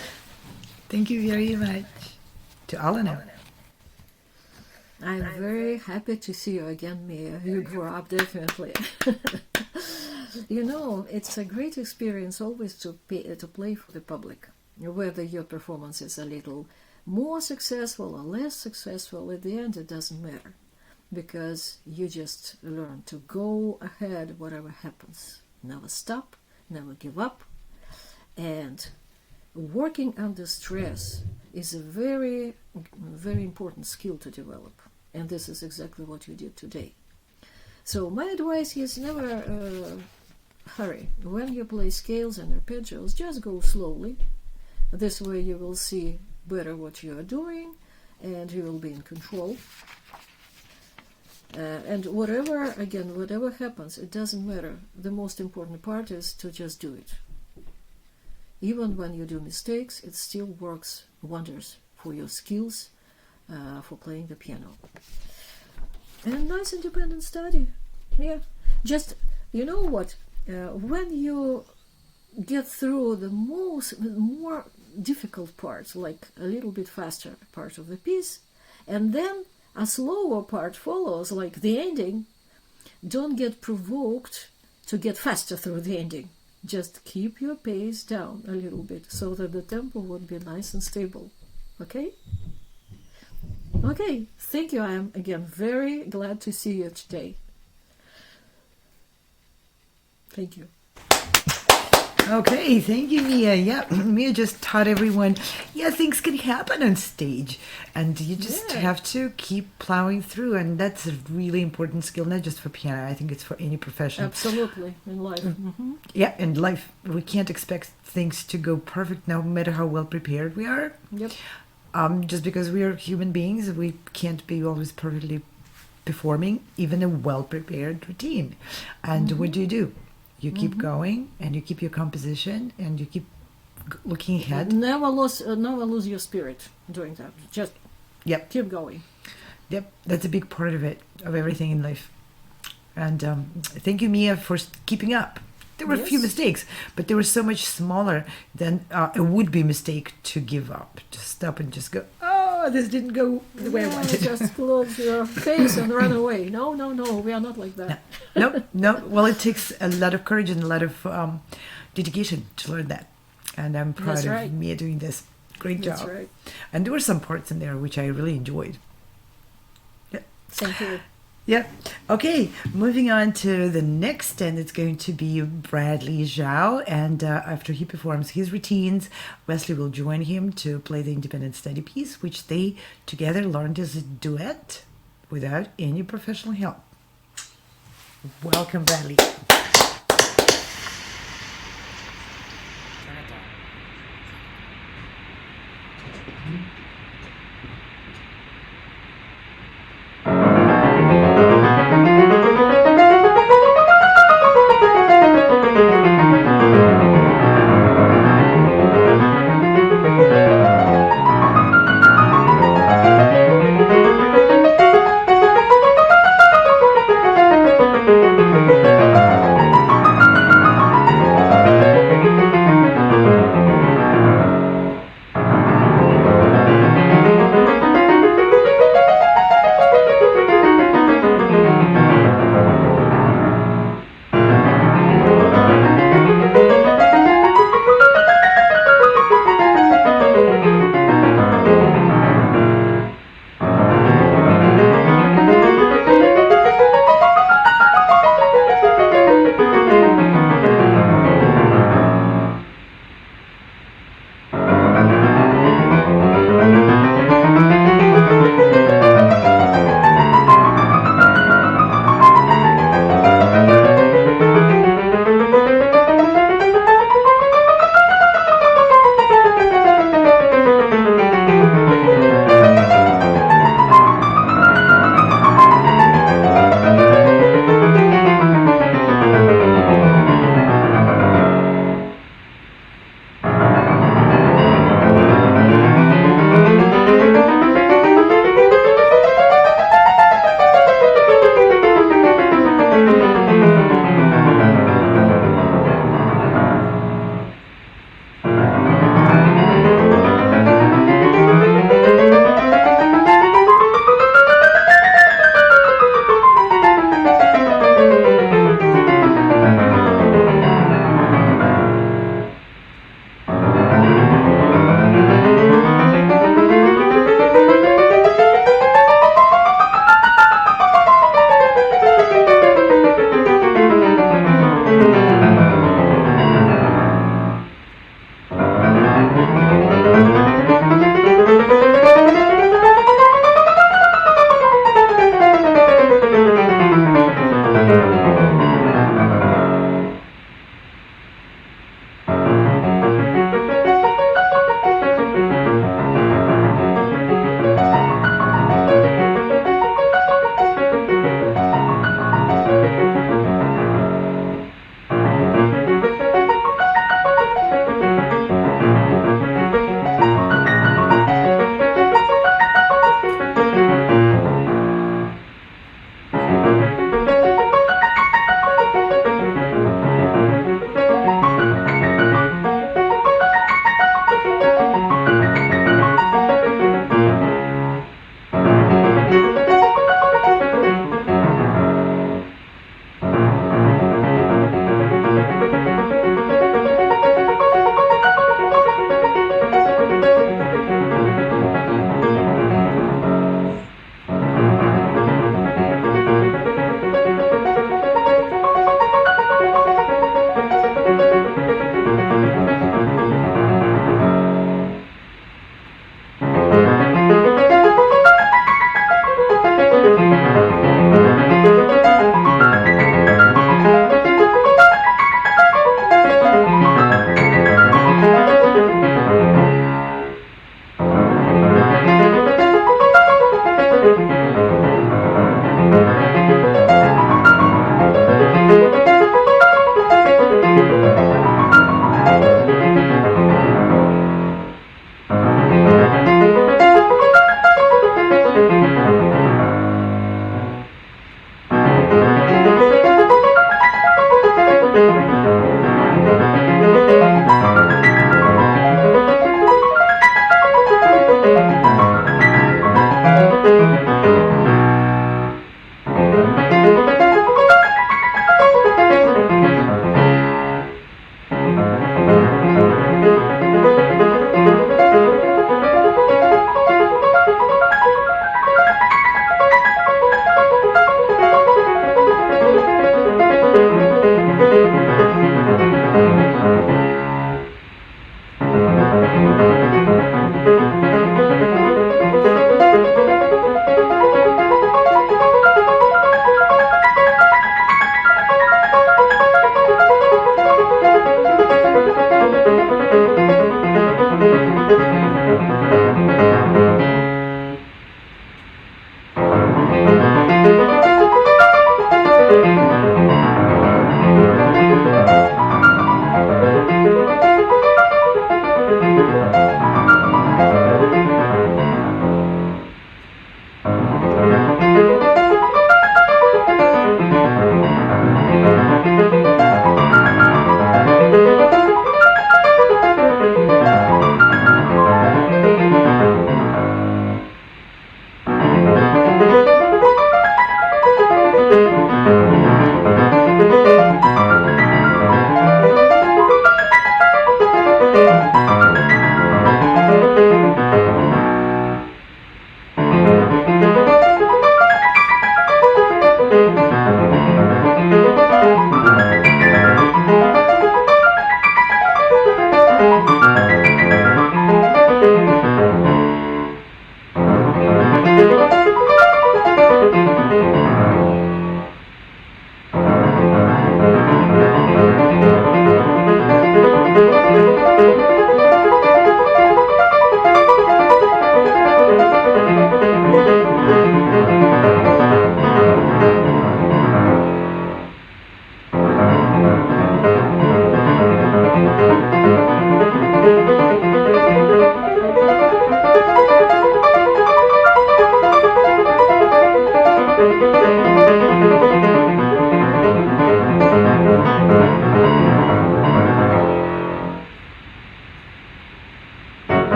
Thank you very much. To Alana. I'm very happy to see you again, Mia. You grew up, definitely. You know, it's a great experience always to play for the public. Whether your performance is a little more successful or less successful, at the end it doesn't matter. Because you just learn to go ahead whatever happens. Never stop, never give up. And working under stress is a very, very important skill to develop. And this is exactly what you did today. So my advice is never hurry. When you play scales and arpeggios, just go slowly. This way you will see better what you are doing and you will be in control. And whatever happens, it doesn't matter. The most important part is to just do it. Even when you do mistakes, it still works wonders for your skills for playing the piano. And nice independent study. Yeah. Just, you know what? When you get through the more difficult parts, like a little bit faster part of the piece, and then a slower part follows, like the ending, don't get provoked to get faster through the ending. Just keep your pace down a little bit so that the tempo would be nice and stable. Okay? Okay, thank you. I am again very glad to see you today. Thank you. Okay, thank you, Mia. Yeah, Mia just taught everyone, things can happen on stage. And you just have to keep plowing through. And that's a really important skill, not just for piano. I think it's for any profession. Absolutely, in life. Mm-hmm. Yeah, in life. We can't expect things to go perfect no matter how well prepared we are. Yep. Just because we are human beings, we can't be always perfectly performing even a well-prepared routine. And what do? You keep going, and you keep your composition, and you keep looking ahead. Never lose your spirit doing that. Just keep going. Yep, that's a big part of it, of everything in life. And thank you, Mia, for keeping up. There were a few mistakes, but they were so much smaller than a would-be mistake to give up. Just stop and just go, oh, this didn't go the way I wanted. Just close your face and run away. No, we are not like that. No. Well, it takes a lot of courage and a lot of dedication to learn that. And I'm proud of Mia doing this. Great job. That's right. And there were some parts in there which I really enjoyed. Yeah. Thank you. Yeah. Okay, moving on to the next, and it's going to be Bradley Zhao. And after he performs his routines, Wesley will join him to play the independent study piece, which they together learned as a duet without any professional help. Welcome, Bradley. Turn it down.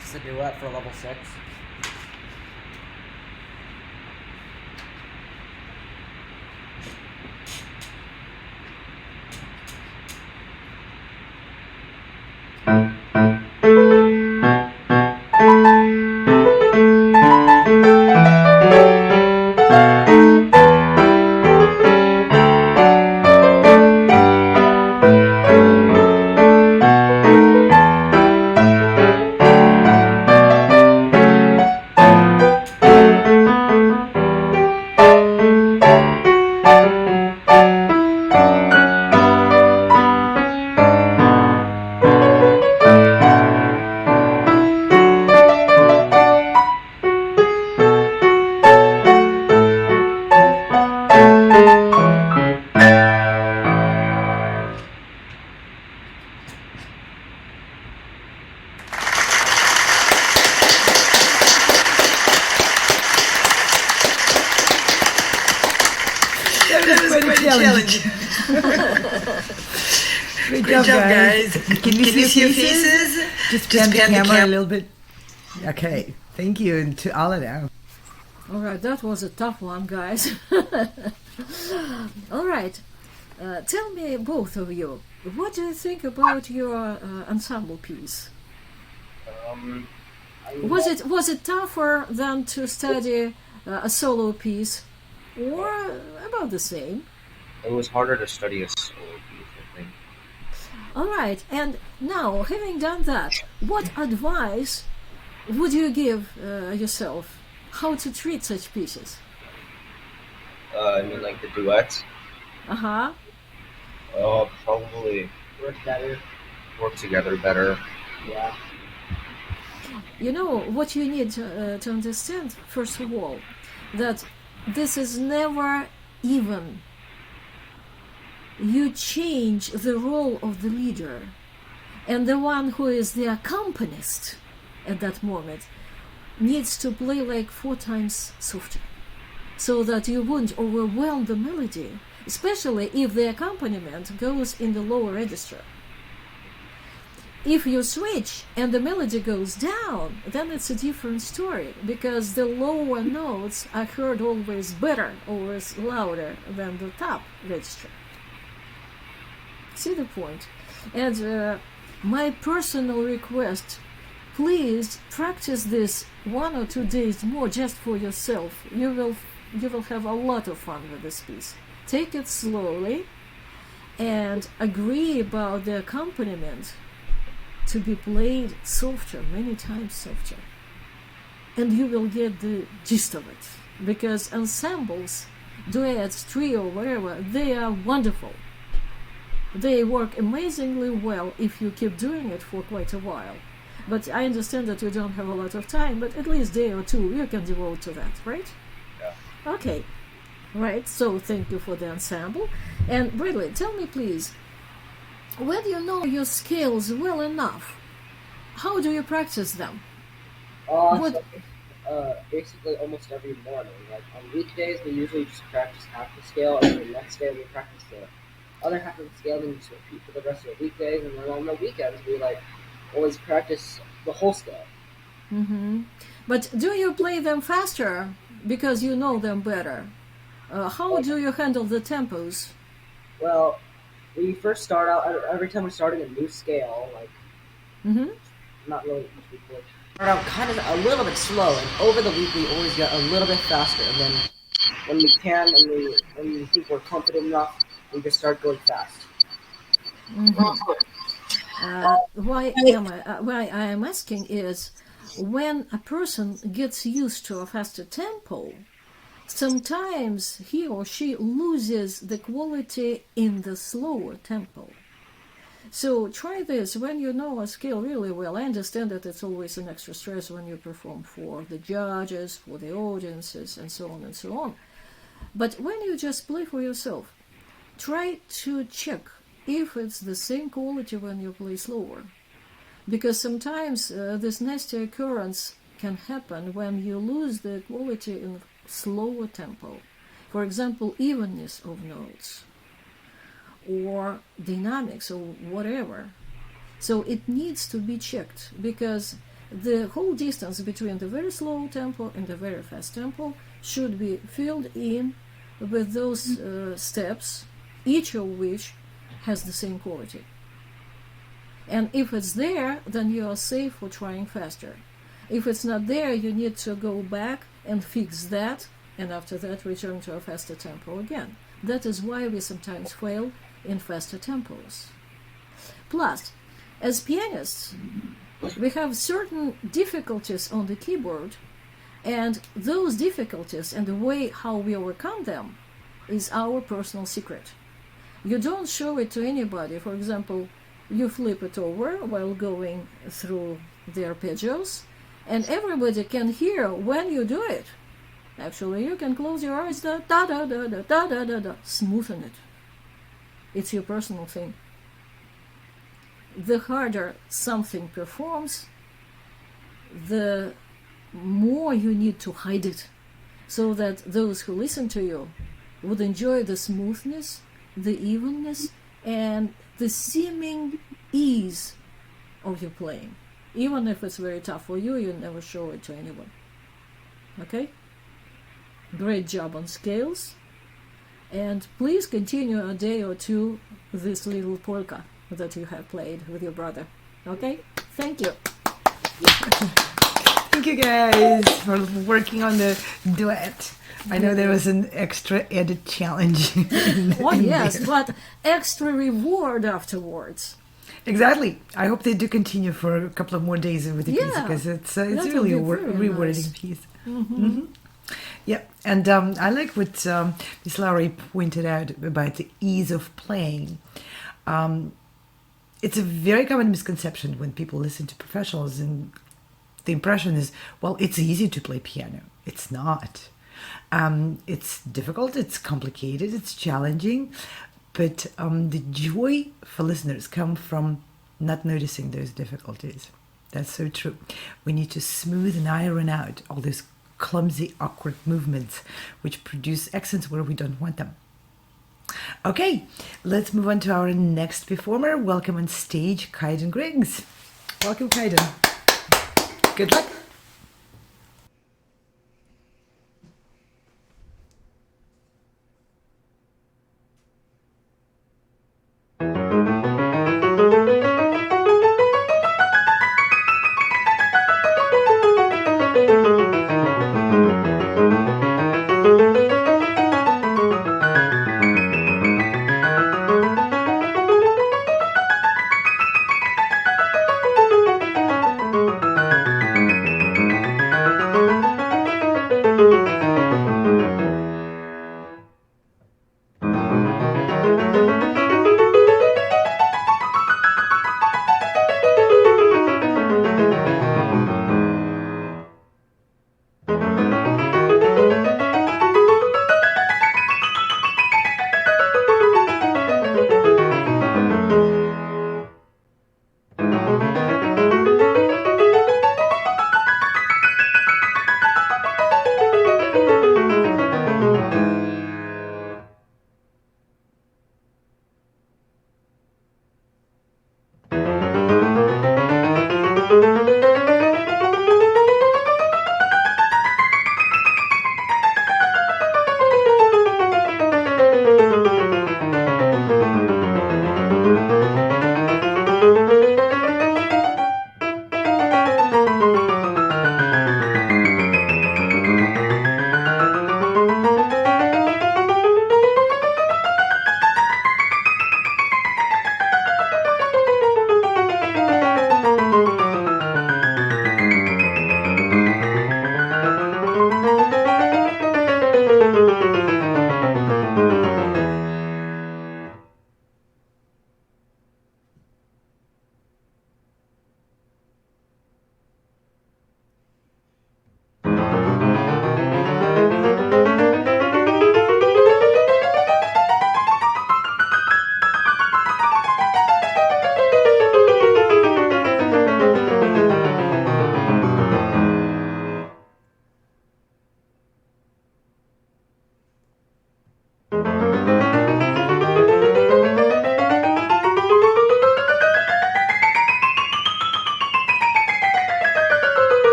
It's the duet for level 6. That was quite challenging. Great job, guys. Can you see your faces? Just pan the camera a little bit. Okay, thank you, and to all of them. All right, that was a tough one, guys. All right, tell me, both of you, what do you think about your ensemble piece? Was it tougher than to study a solo piece, or about the same? It was harder to study a solo piece, I think. All right, and now, having done that, what advice would you give yourself how to treat such pieces? I mean, like the duets. Uh-huh. Probably Work better. work together better. Yeah. You know, what you need to understand, first of all, that this is never even. You change the role of the leader, and the one who is the accompanist at that moment needs to play like 4 times softer, so that you won't overwhelm the melody, especially if the accompaniment goes in the lower register. If you switch and the melody goes down, then it's a different story, because the lower notes are heard always better, always louder than the top register. See the point? And my personal request, please practice this 1 or 2 days more just for yourself. You will have a lot of fun with this piece. Take it slowly and agree about the accompaniment to be played softer, many times softer. And you will get the gist of it. Because ensembles, duets, trio, whatever, they are wonderful. They work amazingly well if you keep doing it for quite a while. But I understand that you don't have a lot of time, but at least a day or two you can devote to that, right? Yeah. Okay. Right, so thank you for the ensemble. And Bradley, tell me please, when you know your scales well enough, how do you practice them? What- Basically almost every morning. Like on weekdays, we usually just practice half the scale, and then the next day we practice the other half of the scale, and just repeat for the rest of the weekdays. And then on the weekends, we always practice the whole scale. Mm-hmm. But do you play them faster because you know them better? How do you handle the tempos? Well, we first start out every time we're starting a new scale, Mm-hmm. not really much before. Start out kind of a little bit slow, and over the week we always get a little bit faster. And then when we can, and when we think we're confident enough, we just start going fast. Why I am asking is, when a person gets used to a faster tempo, sometimes he or she loses the quality in the slower tempo. So try this when you know a scale really well. I understand that it's always an extra stress when you perform for the judges, for the audiences, and so on and so on. But when you just play for yourself, try to check if it's the same quality when you play slower. Because sometimes this nasty occurrence can happen when you lose the quality in slower tempo. For example, evenness of notes or dynamics or whatever. So it needs to be checked, because the whole distance between the very slow tempo and the very fast tempo should be filled in with those steps, each of which has the same quality. And if it's there, then you are safe for trying faster. If it's not there, you need to go back and fix that, and after that return to a faster tempo again. That is why we sometimes fail in faster tempos. Plus, as pianists, we have certain difficulties on the keyboard, and those difficulties and the way how we overcome them is our personal secret. You don't show it to anybody. For example, you flip it over while going through the arpeggios, and everybody can hear when you do it. Actually, you can close your eyes, da da da da da da da da da, smoothen it. It's your personal thing. The harder something performs, the more you need to hide it, so that those who listen to you would enjoy the smoothness, the evenness, and the seeming ease of your playing. Even if it's very tough for you, you never show it to anyone. Okay? Great job on scales. And please continue a day or two this little polka that you have played with your brother. Okay? Thank you. Thank you guys for working on the duet. I know there was an extra added challenge. Oh yes, but extra reward afterwards. Exactly. I hope they do continue for a couple of more days with the piece, Yeah, because it's that really a would be very rewarding nice. piece. Yeah, and I like what Miss Lowry pointed out about the ease of playing. It's a very common misconception when people listen to professionals, and the impression is, well, it's easy to play piano. It's not. It's difficult, it's complicated, it's challenging, but the joy for listeners come from not noticing those difficulties. That's so true. We need to smooth and iron out all those clumsy, awkward movements which produce accents where we don't want them. Okay, let's move on to our next performer. Welcome on stage, Kaiden Griggs. Welcome, Kaiden. Good luck.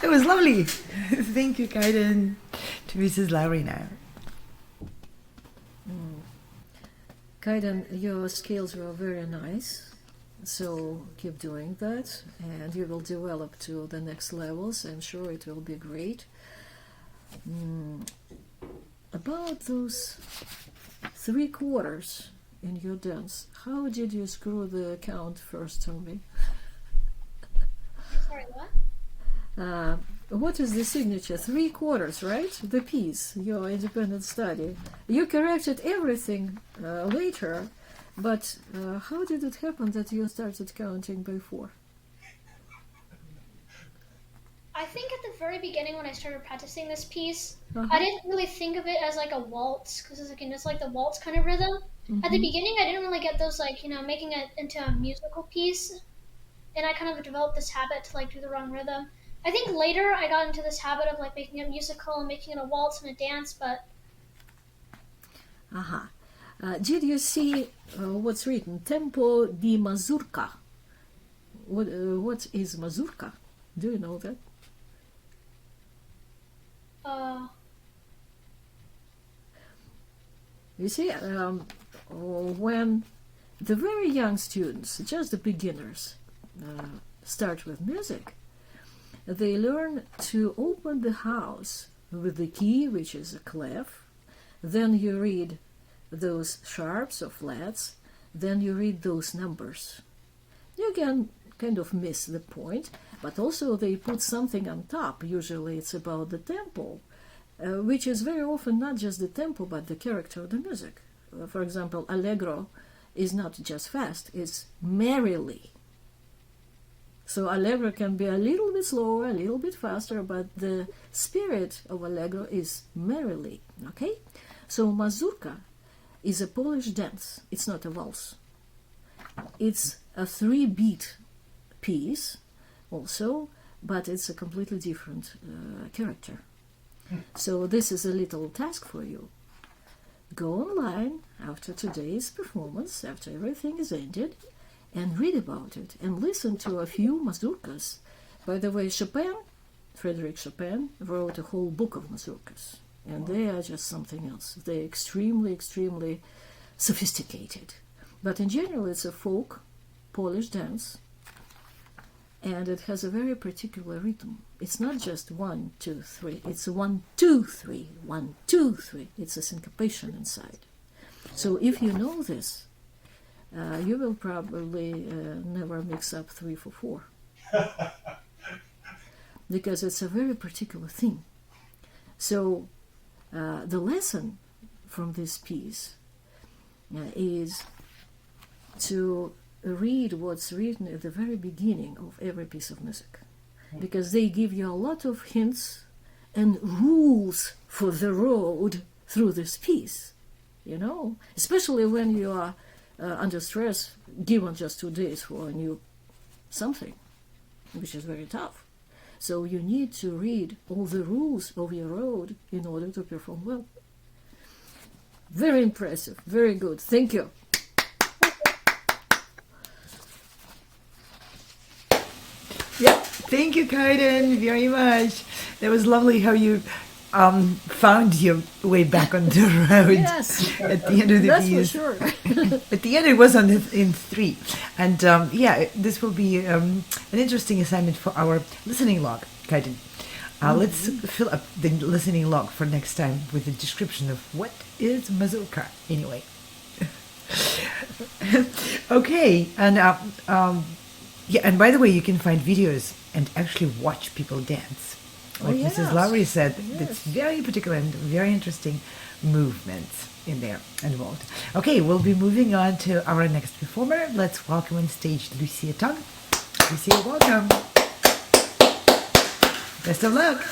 It was lovely. Thank you, Kaiden. To Mrs. Lowry now. Kaiden, your skills were very nice, so keep doing that, and you will develop to the next levels. I'm sure it will be great. About those 3/4 in your dance, how did you screw the count first, tell me? Sorry, what? What is the signature? 3/4, right? The piece, your independent study. You corrected everything later, but how did it happen that you started counting by 4? I think at the very beginning when I started practicing this piece, Uh-huh. I didn't really think of it as like a waltz because it's like the waltz kind of rhythm. At the beginning, I didn't really get those making it into a musical piece, and I kind of developed this habit to do the wrong rhythm. I think later I got into this habit of making it musical and making it a waltz and a dance, but Uh-huh. Did you see what's written? Tempo di mazurka. What is mazurka? Do you know that? You see, when the very young students, just the beginners, start with music, they learn to open the house with the key, which is a clef. Then you read those sharps or flats. Then you read those numbers. You can kind of miss the point, but also they put something on top. Usually it's about the tempo, which is very often not just the tempo, but the character of the music. For example, allegro is not just fast, it's merrily. So allegro can be a little bit slower, a little bit faster, but the spirit of allegro is merrily, okay? So mazurka is a Polish dance. It's not a waltz. It's a 3-beat piece also, but it's a completely different character. So this is a little task for you. Go online after today's performance, after everything is ended, and read about it and listen to a few mazurkas. By the way, Frédéric Chopin, wrote a whole book of mazurkas, and they are just something else. They're extremely, extremely sophisticated. But in general, it's a folk Polish dance, and it has a very particular rhythm. It's not just 1, 2, 3. It's 1, 2, 3, 1, 2, 3. It's a syncopation inside. So if you know this, you will probably never mix up 3 for 4. Because it's a very particular thing. So the lesson from this piece is to read what's written at the very beginning of every piece of music. Because they give you a lot of hints and rules for the road through this piece. You know, especially when you are under stress, given just 2 days for a new something, which is very tough. So you need to read all the rules of your road in order to perform well. Very impressive, very good. Thank you. Yeah, thank you, Kaiden, very much. That was lovely how you found your way back on the road. Yes, at the end of the that's piece. for sure. At the end, it was in 3, and this will be an interesting assignment for our listening log, Kaiden. Let's fill up the listening log for next time with a description of what is mazurka. Anyway, okay, and and by the way, you can find videos and actually watch people dance. Like Mrs. Lowry said, it's very particular and very interesting movements in there involved. Okay, we'll be moving on to our next performer. Let's welcome on stage Lucia Tong. Lucia, welcome. Best of luck.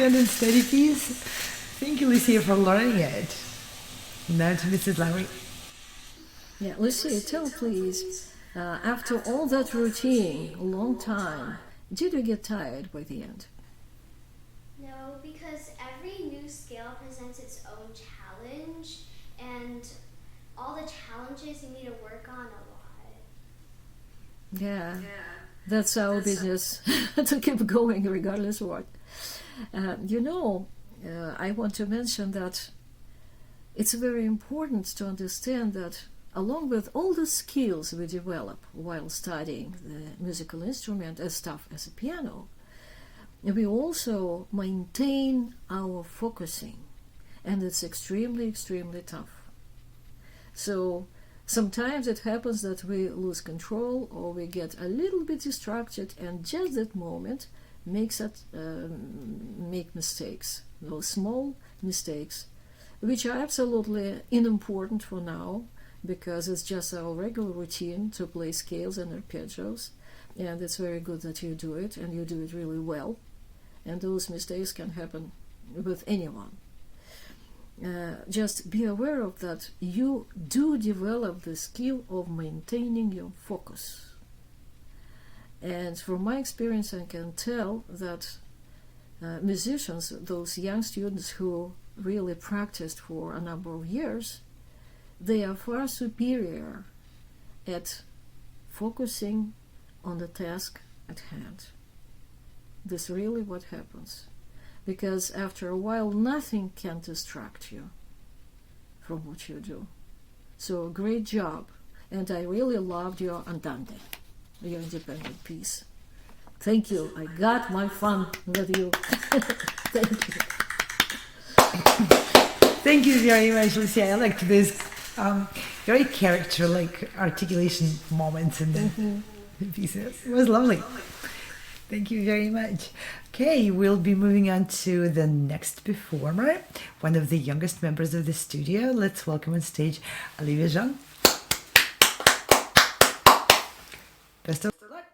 independent steady piece. Thank you, Lucia, for learning it. Now to Mrs. Lowry. Yeah, Lucia, tell please, after all that routine, a long time, did you get tired by the end? No, because every new scale presents its own challenge, and all the challenges you need to work on a lot. Yeah, that's our business to keep going regardless what. I want to mention that it's very important to understand that along with all the skills we develop while studying the musical instrument as tough as a piano, we also maintain our focusing, and it's extremely, extremely tough. So sometimes it happens that we lose control or we get a little bit distracted, and just that moment makes us make mistakes, those small mistakes, which are absolutely unimportant for now, because it's just our regular routine to play scales and arpeggios, and it's very good that you do it, and you do it really well, and those mistakes can happen with anyone. Just be aware of that. You do develop the skill of maintaining your focus, and from my experience I can tell that musicians, those young students who really practiced for a number of years, they are far superior at focusing on the task at hand. That's really what happens. Because after a while, nothing can distract you from what you do. So great job. And I really loved your Andante, your independent piece. Thank you. I got my fun with you. Thank you. Thank you very much, Lucia. I liked this very character-like articulation moments in the pieces. It was lovely. Thank you very much. Okay, we'll be moving on to the next performer, one of the youngest members of the studio. Let's welcome on stage Olivia Jean. Best of luck.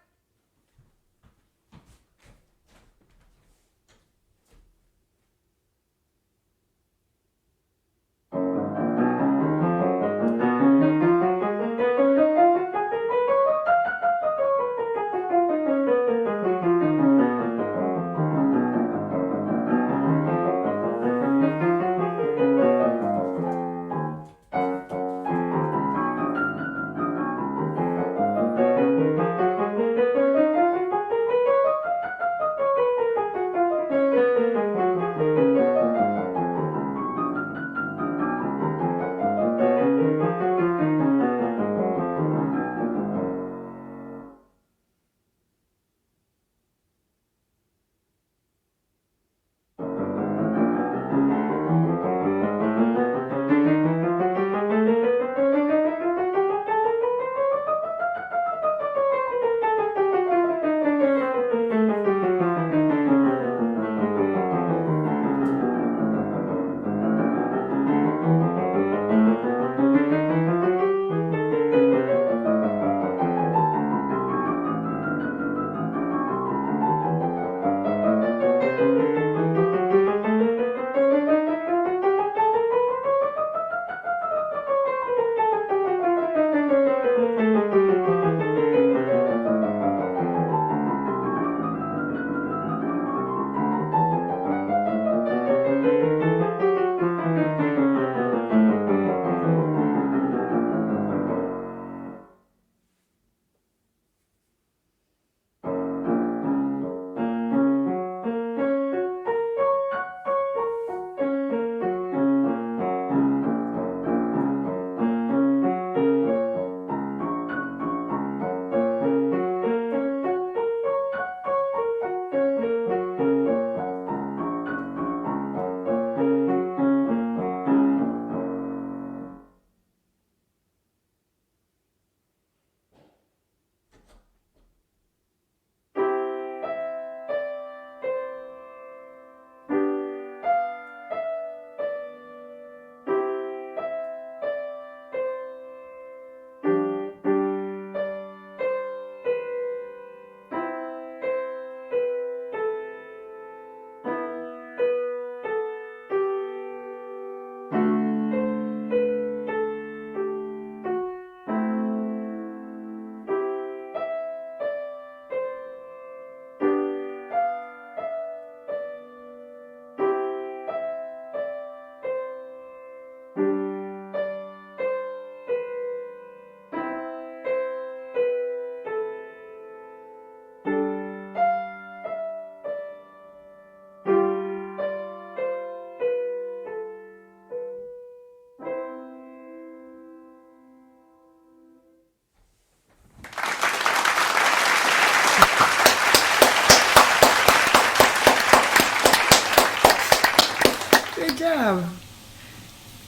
job.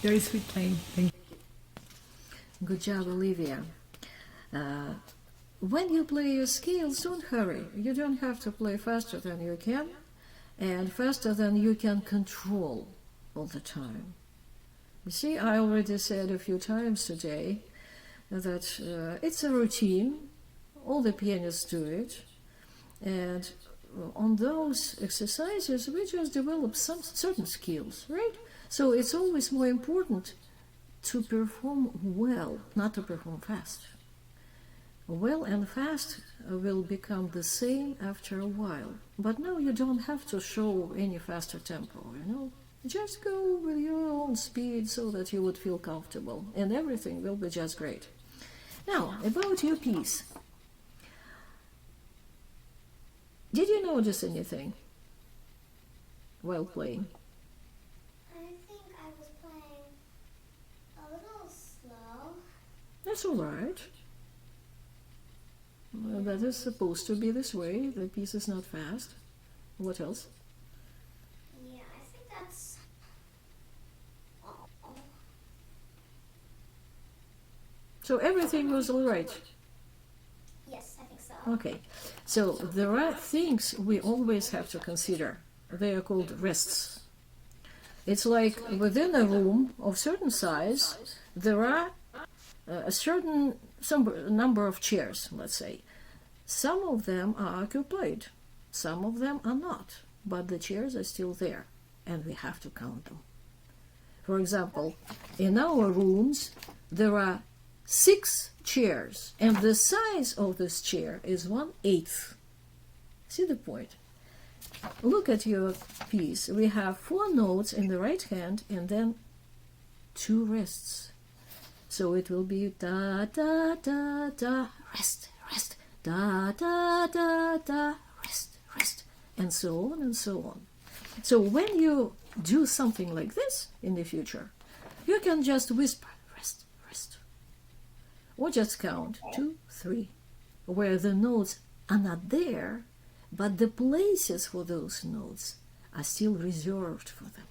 Very sweet playing. Thank you. Good job, Olivia. When you play your scales, don't hurry. You don't have to play faster than you can and faster than you can control all the time. You see, I already said a few times today that it's a routine. All the pianists do it. And on those exercises, we just develop some certain skills, right? So it's always more important to perform well, not to perform fast. Well and fast will become the same after a while. But now you don't have to show any faster tempo, you know. Just go with your own speed so that you would feel comfortable, and everything will be just great. Now, about your piece. Did you notice anything while playing? I think I was playing a little slow. That's all right. Well, that is supposed to be this way. The piece is not fast. What else? Yeah, I think that's... Oh. So everything was all right. Yes, I think so. Okay. So there are things we always have to consider. They are called rests. It's like within a room of certain size, there are some number of chairs, let's say. Some of them are occupied, some of them are not, but the chairs are still there, and we have to count them. For example, in our rooms, there are 6 chairs, and the size of this chair is 1/8. See the point? Look at your piece. We have 4 notes in the right hand, and then 2 rests. So it will be da da da da, rest, rest, da da da da, rest, rest, and so on and so on. So when you do something like this in the future, you can just whisper, rest, rest, or just count 2, 3, where the notes are not there, but the places for those notes are still reserved for them.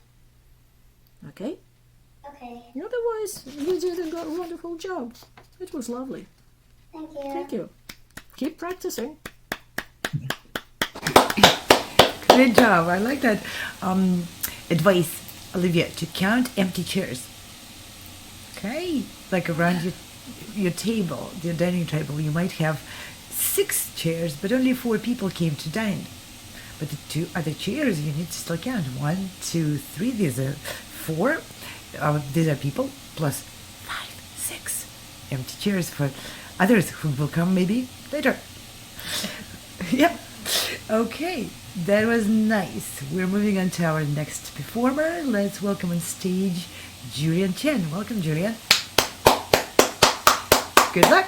Okay? Okay, Otherwise, you did a wonderful job. It was lovely. thank you. Thank you. Keep practicing. Great job. I like that advice, Olivia, to count empty chairs. Okay? Like around your table, your dining table, you might have 6 chairs, but only 4 people came to dine. But the 2 other chairs, you need to still count. 1, 2, 3. These are 4. These are people plus 5, 6 empty chairs for others who will come maybe later. Yep. Okay, that was nice. We're moving on to our next performer. Let's welcome on stage Julian Chen. Welcome, Julian. Good luck.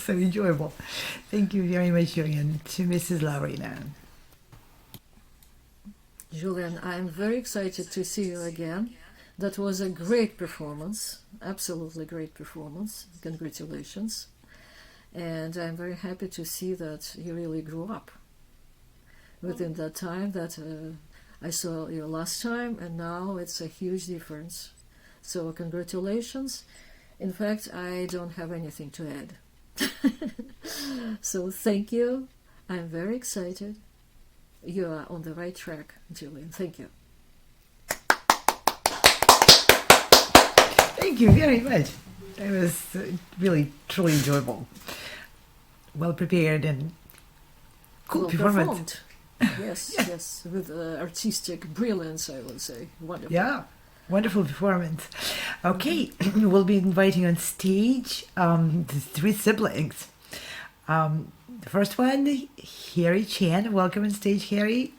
So enjoyable. Thank you very much, Julian. To Mrs. Lowry now. Julian, I'm very excited to see you again. That was a great performance, absolutely great performance. Congratulations. And I'm very happy to see that you really grew up within that time that I saw you last time, and now it's a huge difference. So congratulations. In fact, I don't have anything to add. So thank you. I'm very excited. You are on the right track, Julian. Thank you. Thank you very much. It was really, truly enjoyable. Well prepared and cool Well performance. performed. Yes, yes, with artistic brilliance, I would say. Wonderful. Yeah, wonderful performance. Okay, we'll be inviting on stage the three siblings. The first one, Harry Chan. Welcome on stage, Harry.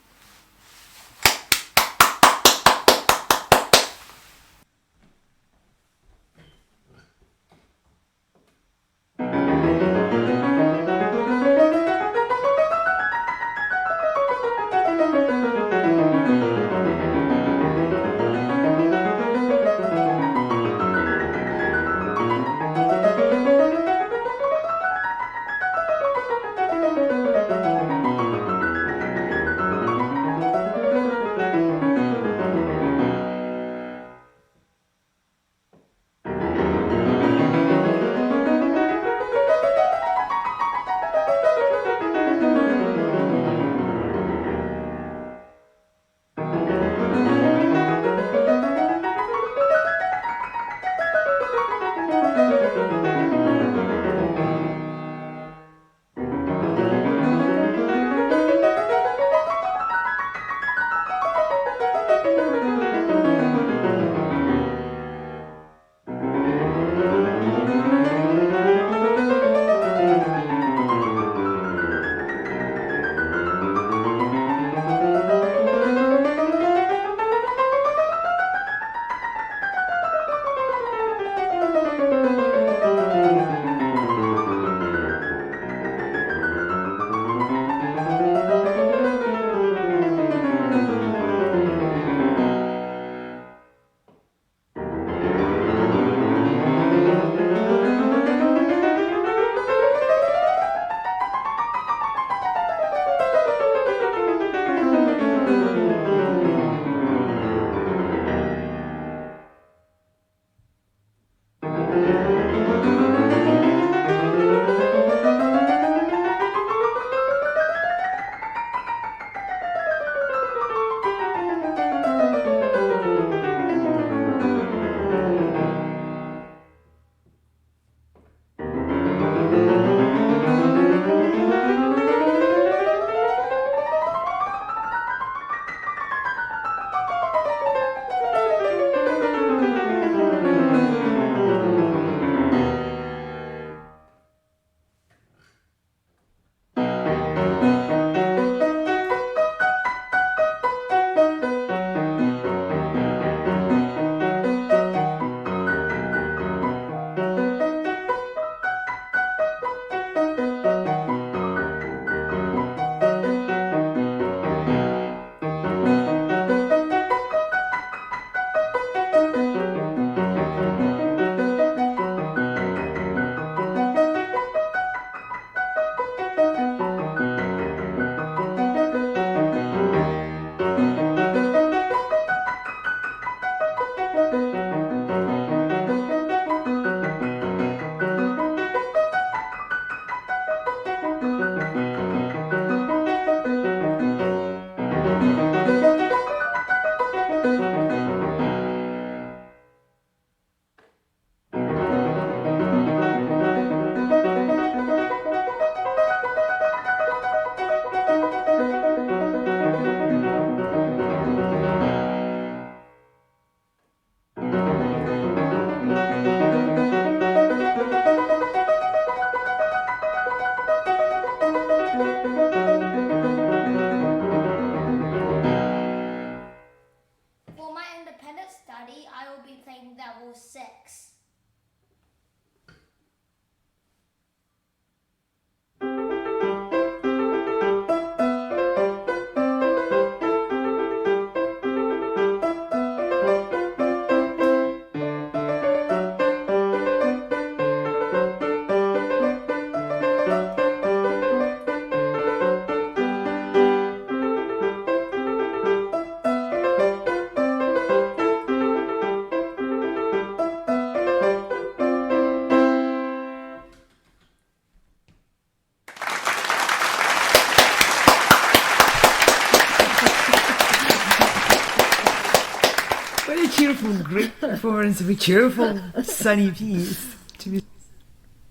cheerful, great performance of a cheerful, sunny piece. To be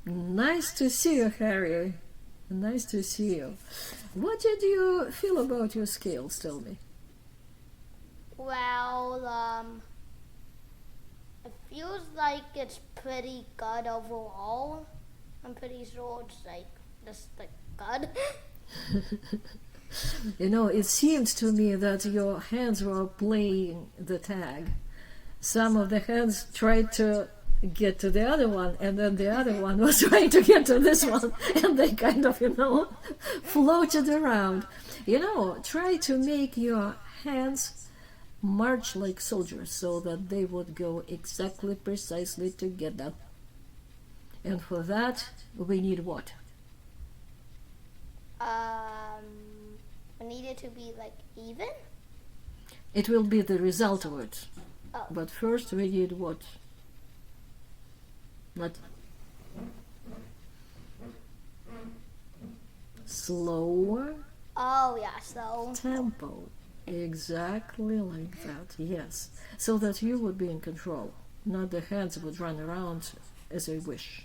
Nice to see you, Harry. Nice to see you. What did you feel about your scales? Tell me. Well, it feels like it's pretty good overall. I'm pretty sure it's like just like good. You know, it seemed to me that your hands were playing the tag. Some of the hands tried to get to the other one, and then the other one was trying to get to this one, and they kind of, floated around. Try to make your hands march like soldiers so that they would go exactly, precisely together. And for that, we need what? We need it to be like even. It will be the result of it. Oh. But first we need what? Not slower Oh yeah, so tempo. Exactly like that, yes. So that you would be in control, not the hands would run around as they wish,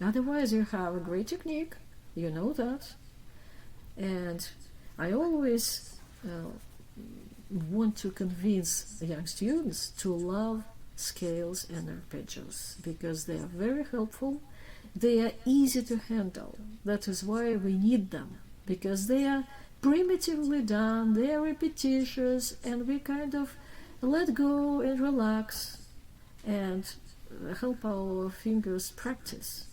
Otherwise you have a great technique, you know that. And I always want to convince young students to love scales and arpeggios because they are very helpful. They are easy to handle. That is why we need them, because they are primitively done, they are repetitious, and we kind of let go and relax and help our fingers practice,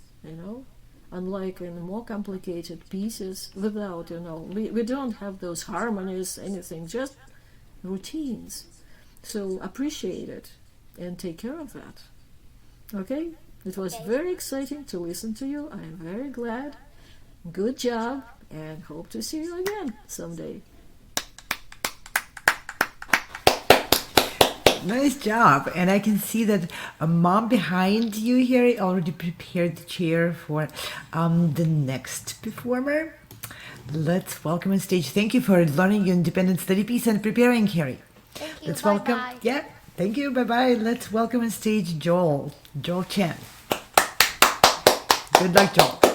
Unlike in more complicated pieces, without, we don't have those harmonies, anything, just routines. So appreciate it and take care of that. Okay? It was very exciting to listen to you. I am very glad. Good job, and hope to see you again someday. Nice job. And I can see that a mom behind you here already prepared the chair for the next performer. Let's welcome on stage. Thank you for learning your independent study piece and preparing, Harry. thank you. Let's Bye welcome. bye. Yeah, thank you. Bye bye. Let's welcome on stage Joel Chen. Good luck, Joel.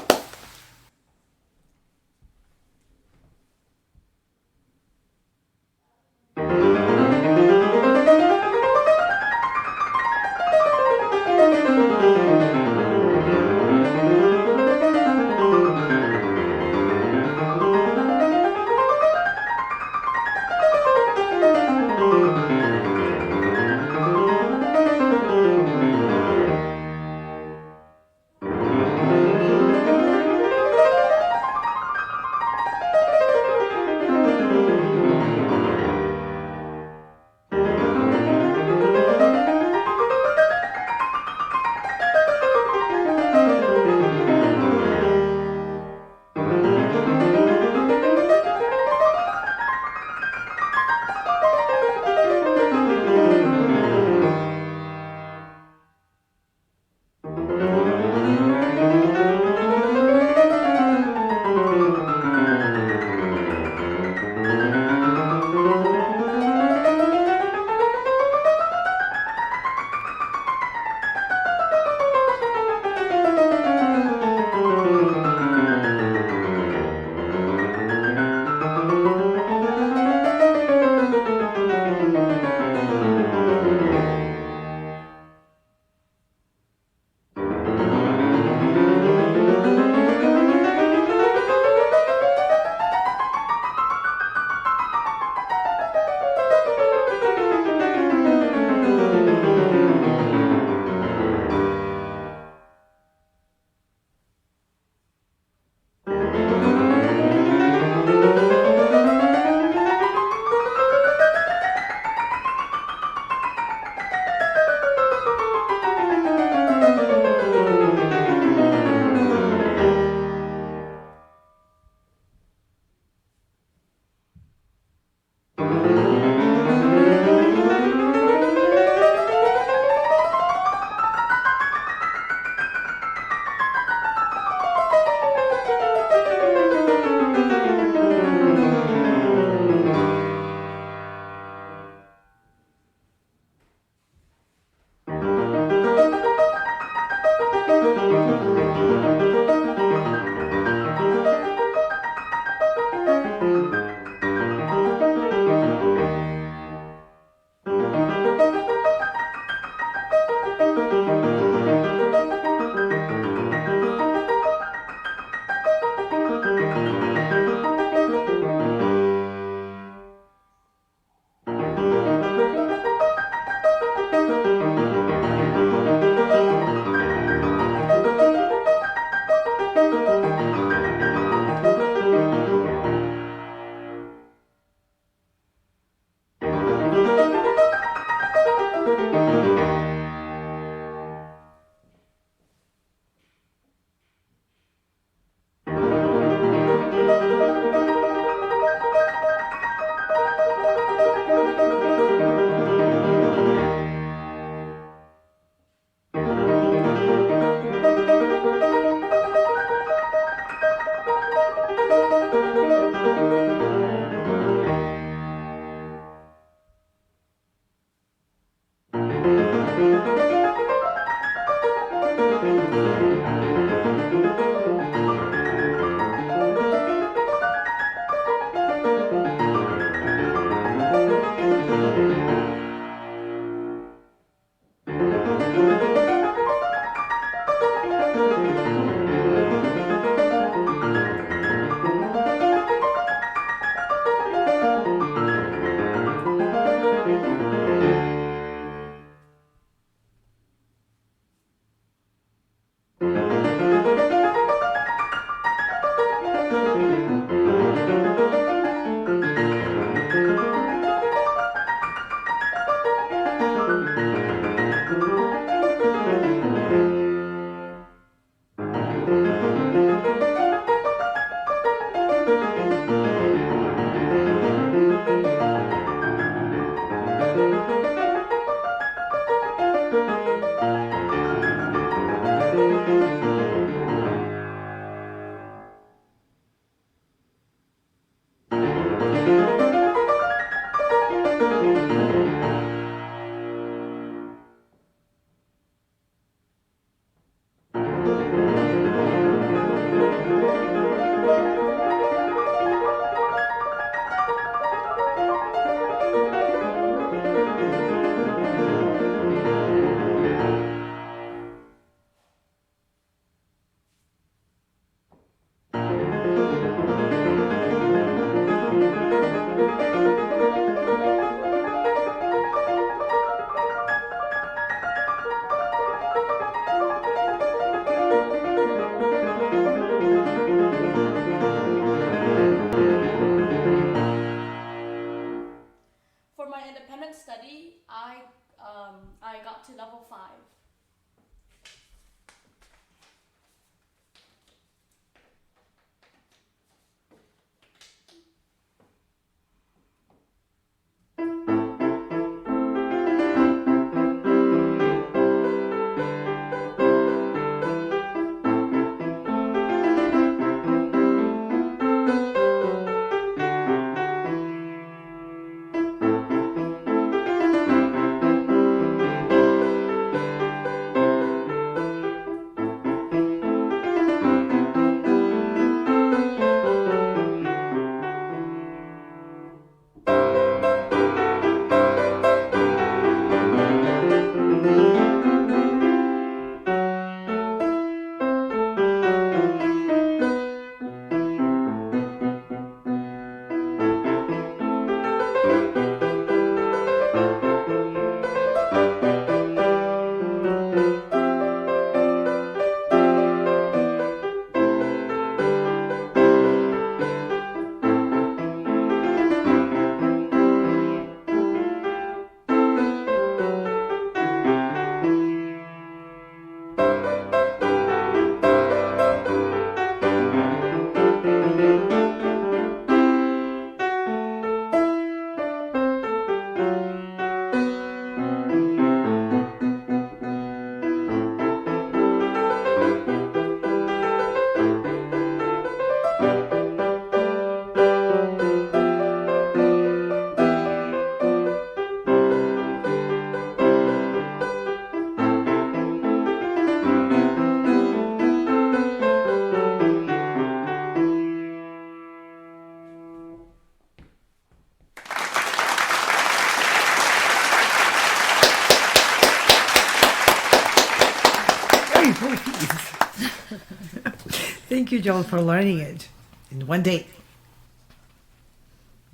Thank you, Joel, for learning it in one day.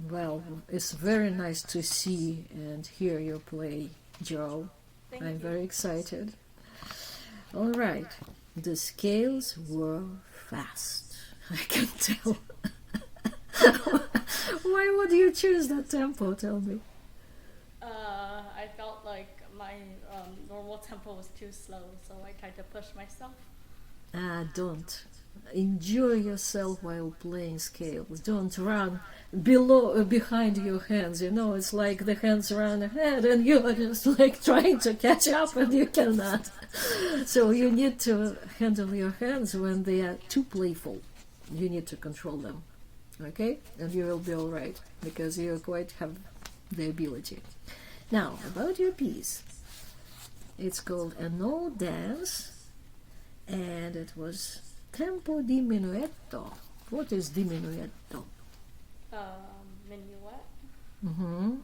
Well, it's very nice to see and hear you play, Joe. Thank I'm you. very excited. All right, the scales were fast. I can tell. Why would you choose that tempo? Tell me. I felt like my normal tempo was too slow, so I tried to push myself. Don't. Enjoy yourself while playing scales. Don't run behind your hands. You know, it's like the hands run ahead and you're just like trying to catch up and you cannot. So you need to handle your hands when they are too playful. You need to control them. Okay? And you will be all right because you quite have the ability. Now, about your piece. It's called A No Dance, and it was tempo diminuendo. What is diminuendo? Minuet.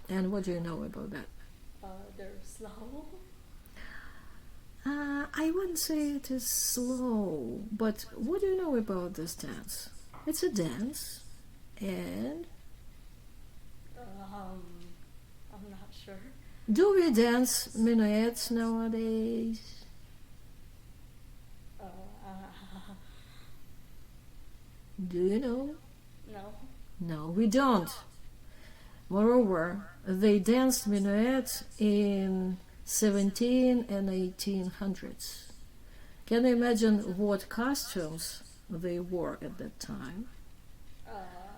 And what do you know about that? They're slow. I wouldn't say it is slow, but what do you know about this dance? It's a dance, and I'm not sure. do we dance minuets nowadays? Do you know? No. No, we don't. Moreover, they danced minuet in 17 and 1800s. Can you imagine what costumes they wore at that time?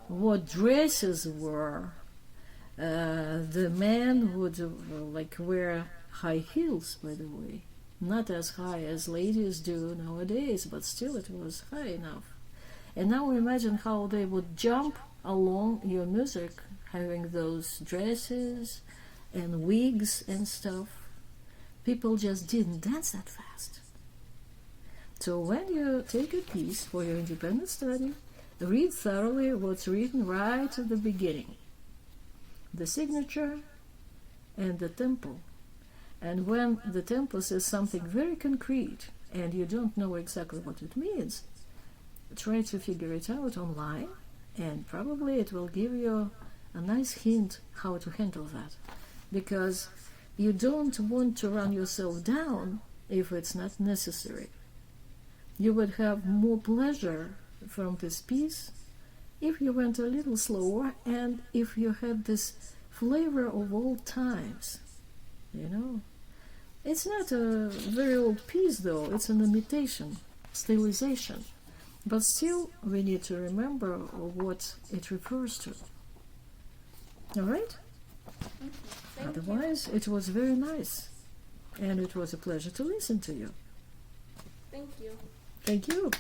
What dresses were? The men would like wear high heels, by the way. Not as high as ladies do nowadays, but still it was high enough. And now imagine how they would jump along your music, having those dresses and wigs and stuff. People just didn't dance that fast. So when you take a piece for your independent study, read thoroughly what's written right at the beginning. The signature and the tempo. And when the tempo says something very concrete and you don't know exactly what it means, try to figure it out online, and probably it will give you a nice hint how to handle that. Because you don't want to run yourself down if it's not necessary. You would have more pleasure from this piece if you went a little slower and if you had this flavor of old times. You know, it's not a very old piece though, it's an imitation, stylization. But still, we need to remember what it refers to. Alright? Otherwise, it was very nice. And it was a pleasure to listen to you. Thank you. Thank you.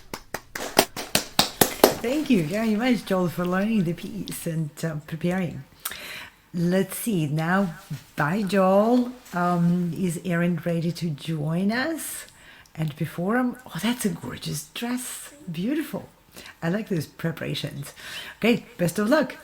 Thank you very much, Joel, for learning the piece and preparing. Let's see now. Bye, Joel. Is Erin ready to join us? And before him, oh, that's a gorgeous dress. Beautiful. I like those preparations. Okay, best of luck.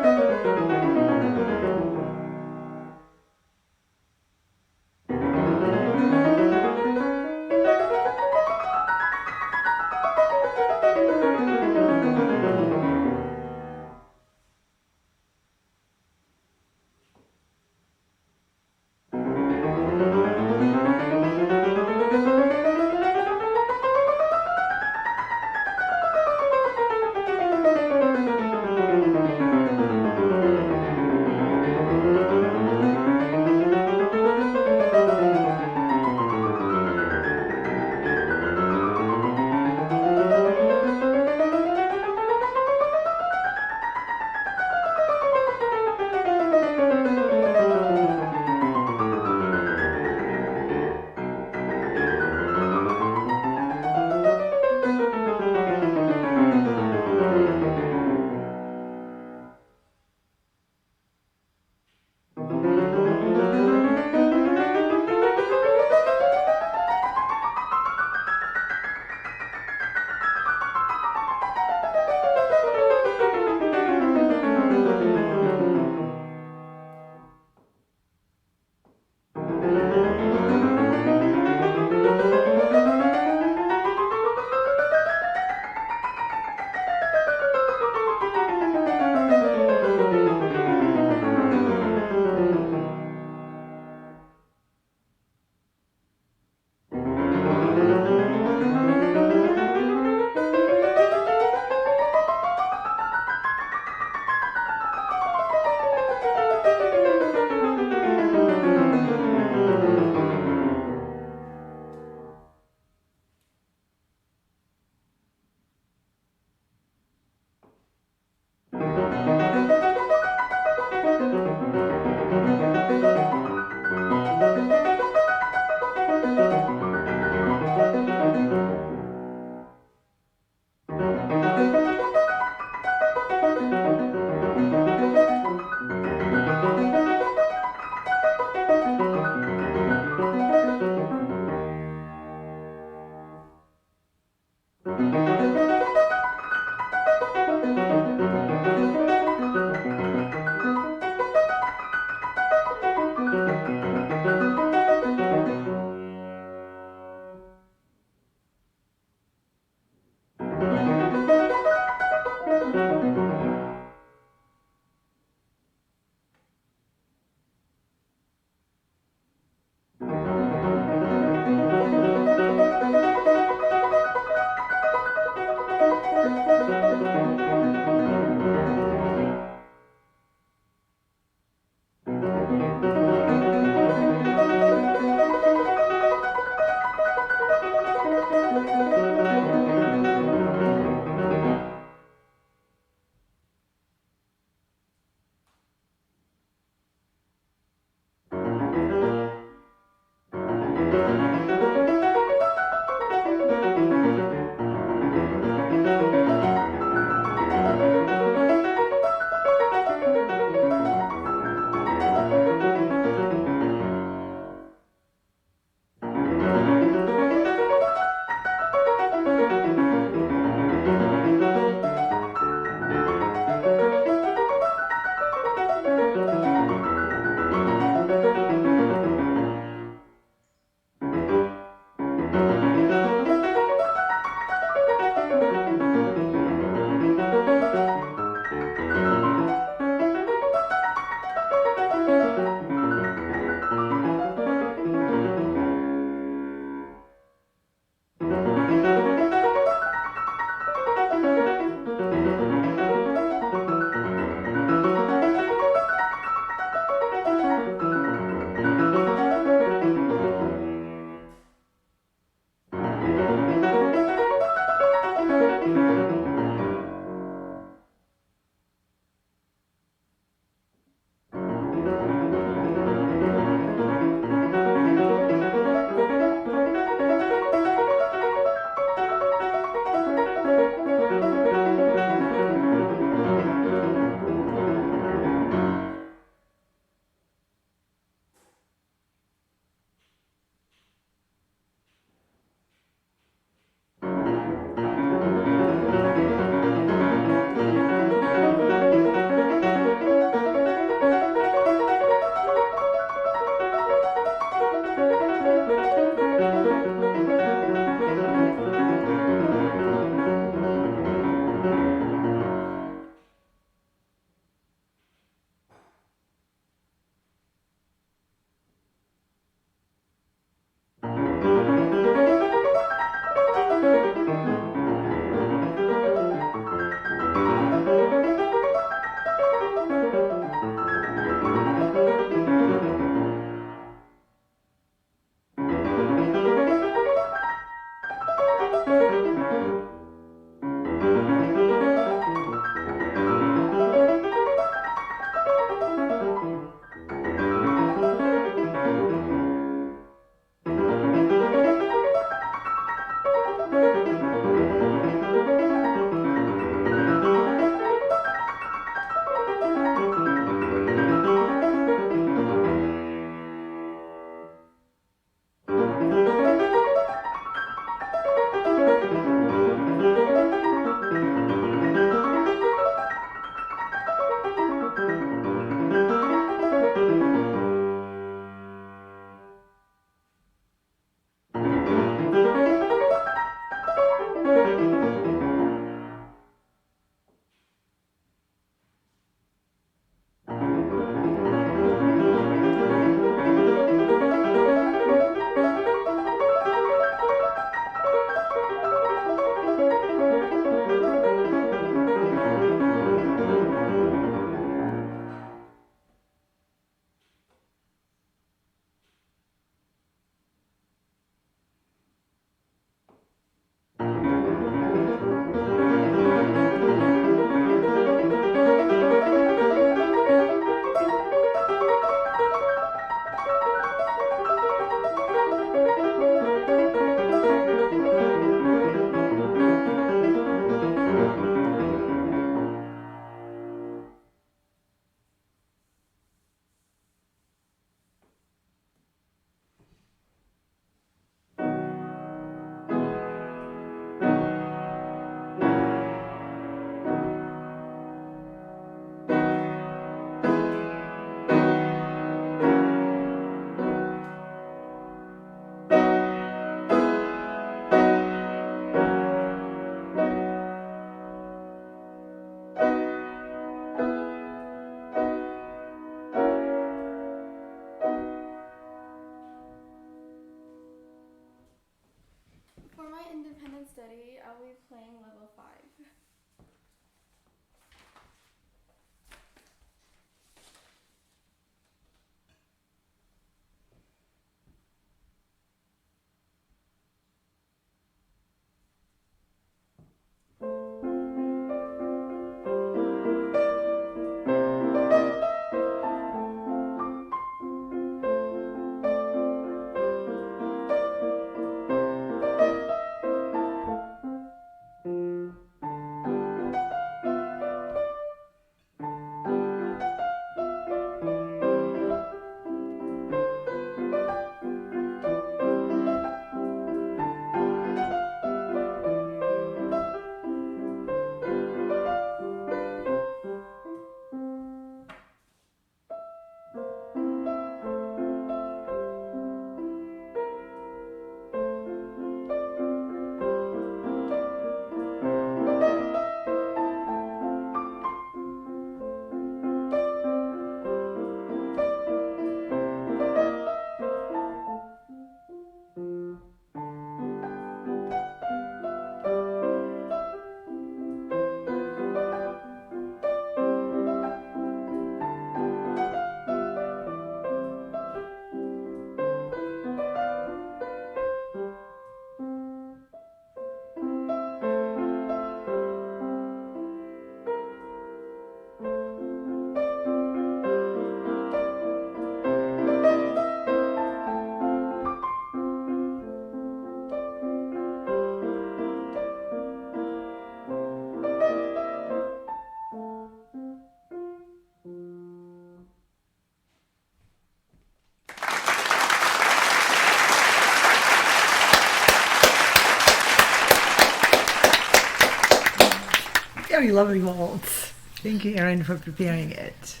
very lovely waltz. Thank you, Erin, for preparing it.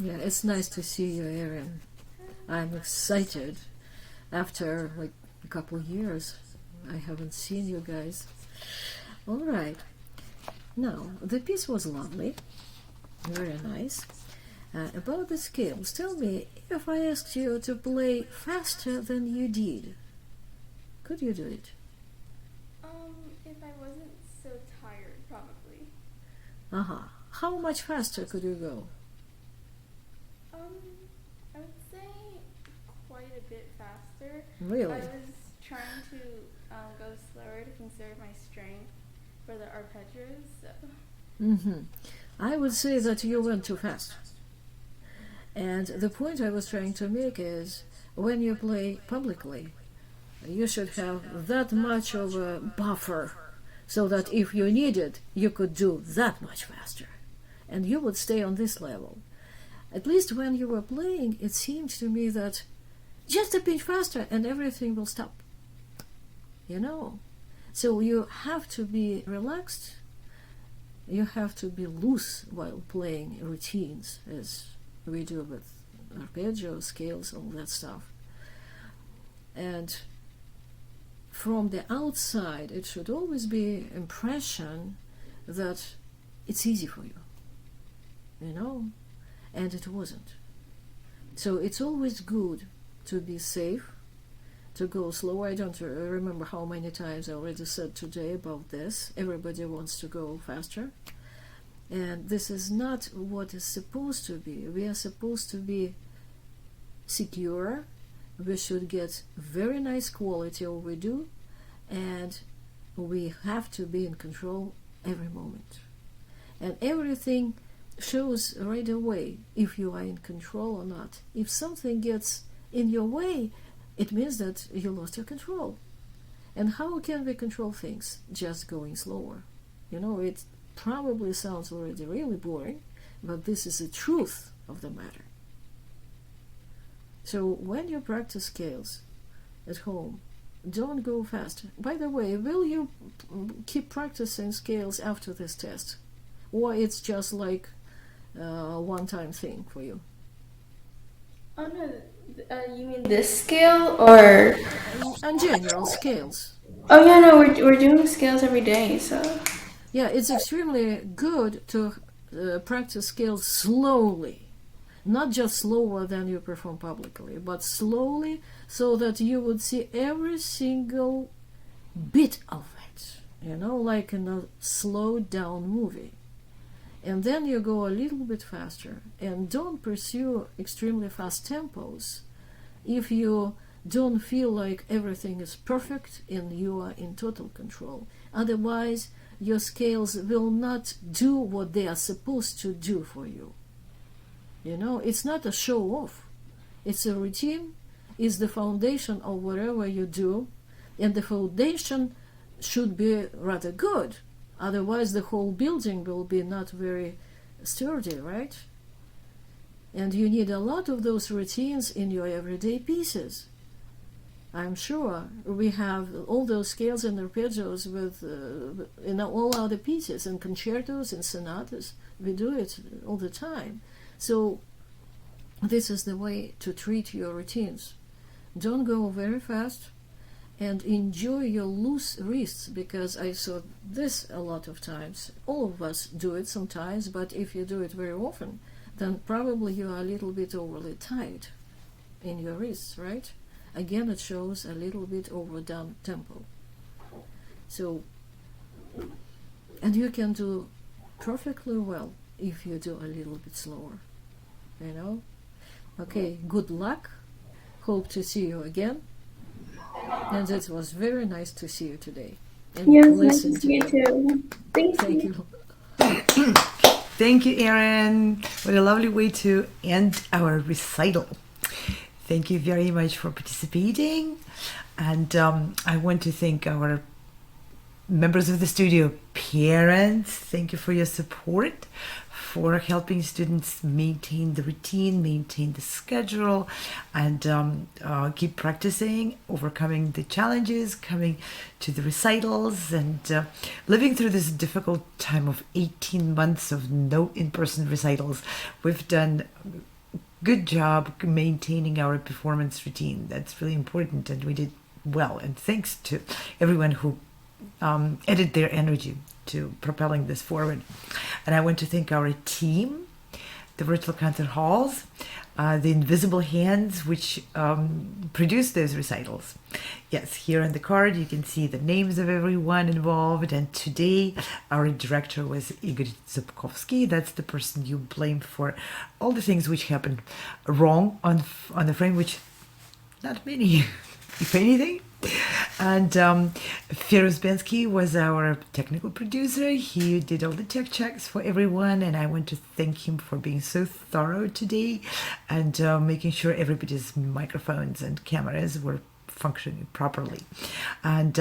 Yeah, it's nice to see you, Erin. I'm excited. After like a couple of years, I haven't seen you guys. All right. Now, the piece was lovely, very nice. About the scales, tell me, if I asked you to play faster than you did, could you do it? If I wasn't so tired, probably. Uh-huh. How much faster could you go? I would say quite a bit faster. Really? I was trying to go slower to conserve my strength for the arpeggios. So. I would say that you went too fast. And the point I was trying to make is, when you play publicly, you should have that much of a buffer so that if you need it, you could do that much faster. And you would stay on this level. At least when you were playing, it seemed to me that just a bit faster and everything will stop. You know? So you have to be relaxed. You have to be loose while playing routines, as we do with arpeggio, scales, all that stuff. And from the outside, it should always be impression that it's easy for you, you know, and it wasn't. So it's always good to be safe, to go slow. I don't remember how many times I already said today about this. Everybody wants to go faster. And this is not what is supposed to be. We are supposed to be secure. We should get very nice quality of what we do. And we have to be in control every moment. And everything shows right away if you are in control or not. If something gets in your way, it means that you lost your control. And how can we control things? Just going slower. You know, it probably sounds already really boring, but this is the truth of the matter. So when you practice scales at home, don't go fast. By the way, will you keep practicing scales after this test? Or it's just like a one-time thing for you? Oh no, you mean this scale or? And general scales. Oh yeah, no, we're doing scales every day, so. Yeah, it's extremely good to practice scales slowly. Not just slower than you perform publicly, but slowly so that you would see every single bit of it, you know, like in a slowed down movie. And then you go a little bit faster, and don't pursue extremely fast tempos if you don't feel like everything is perfect and you are in total control. Otherwise, your scales will not do what they are supposed to do for you. You know, it's not a show off. It's a routine, it's the foundation of whatever you do, and the foundation should be rather good. Otherwise, the whole building will be not very sturdy, right? And you need a lot of those routines in your everyday pieces. I'm sure we have all those scales and arpeggios with in all other pieces, in concertos and sonatas. We do it all the time. So this is the way to treat your routines. Don't go very fast and enjoy your loose wrists, because I saw this a lot of times. All of us do it sometimes, but if you do it very often, then probably you are a little bit overly tight in your wrists, right? Again, it shows a little bit overdone tempo. So, and you can do perfectly well if you do a little bit slower, you know? Okay, good luck. Hope to see you again. And it was very nice to see you today. And Yeah, nice to see you too. Thank you. Thank you, Erin. What a lovely way to end our recital. Thank you very much for participating. And I want to thank our members of the studio, parents. Thank you for your support, for helping students maintain the routine, maintain the schedule, and keep practicing, overcoming the challenges, coming to the recitals, and living through this difficult time of 18 months of no in-person recitals. We've done good job maintaining our performance routine. That's really important, and we did well. And thanks to everyone who added their energy to propelling this forward. And I want to thank our team, the virtual concert halls, the invisible hands which produced those recitals. Yes, here on the card you can see the names of everyone involved, and today our director was Igor Zubkovsky. That's the person you blame for all the things which happened wrong on the frame, which not many, if anything. And Feroz Bensky was our technical producer. He did all the tech checks for everyone, and I want to thank him for being so thorough today and making sure everybody's microphones and cameras were functioning properly. And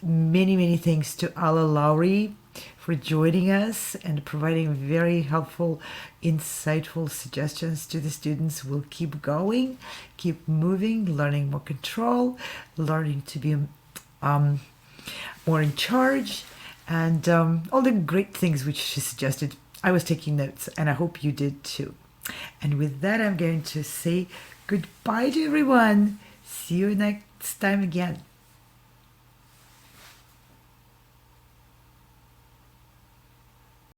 many thanks to Ala Lowry for joining us and providing very helpful, insightful suggestions to the students. We'll keep going, keep moving, learning more control, learning to be more in charge, and all the great things which she suggested. I was taking notes, and I hope you did too. And with that, I'm going to say goodbye to everyone. See you next time again.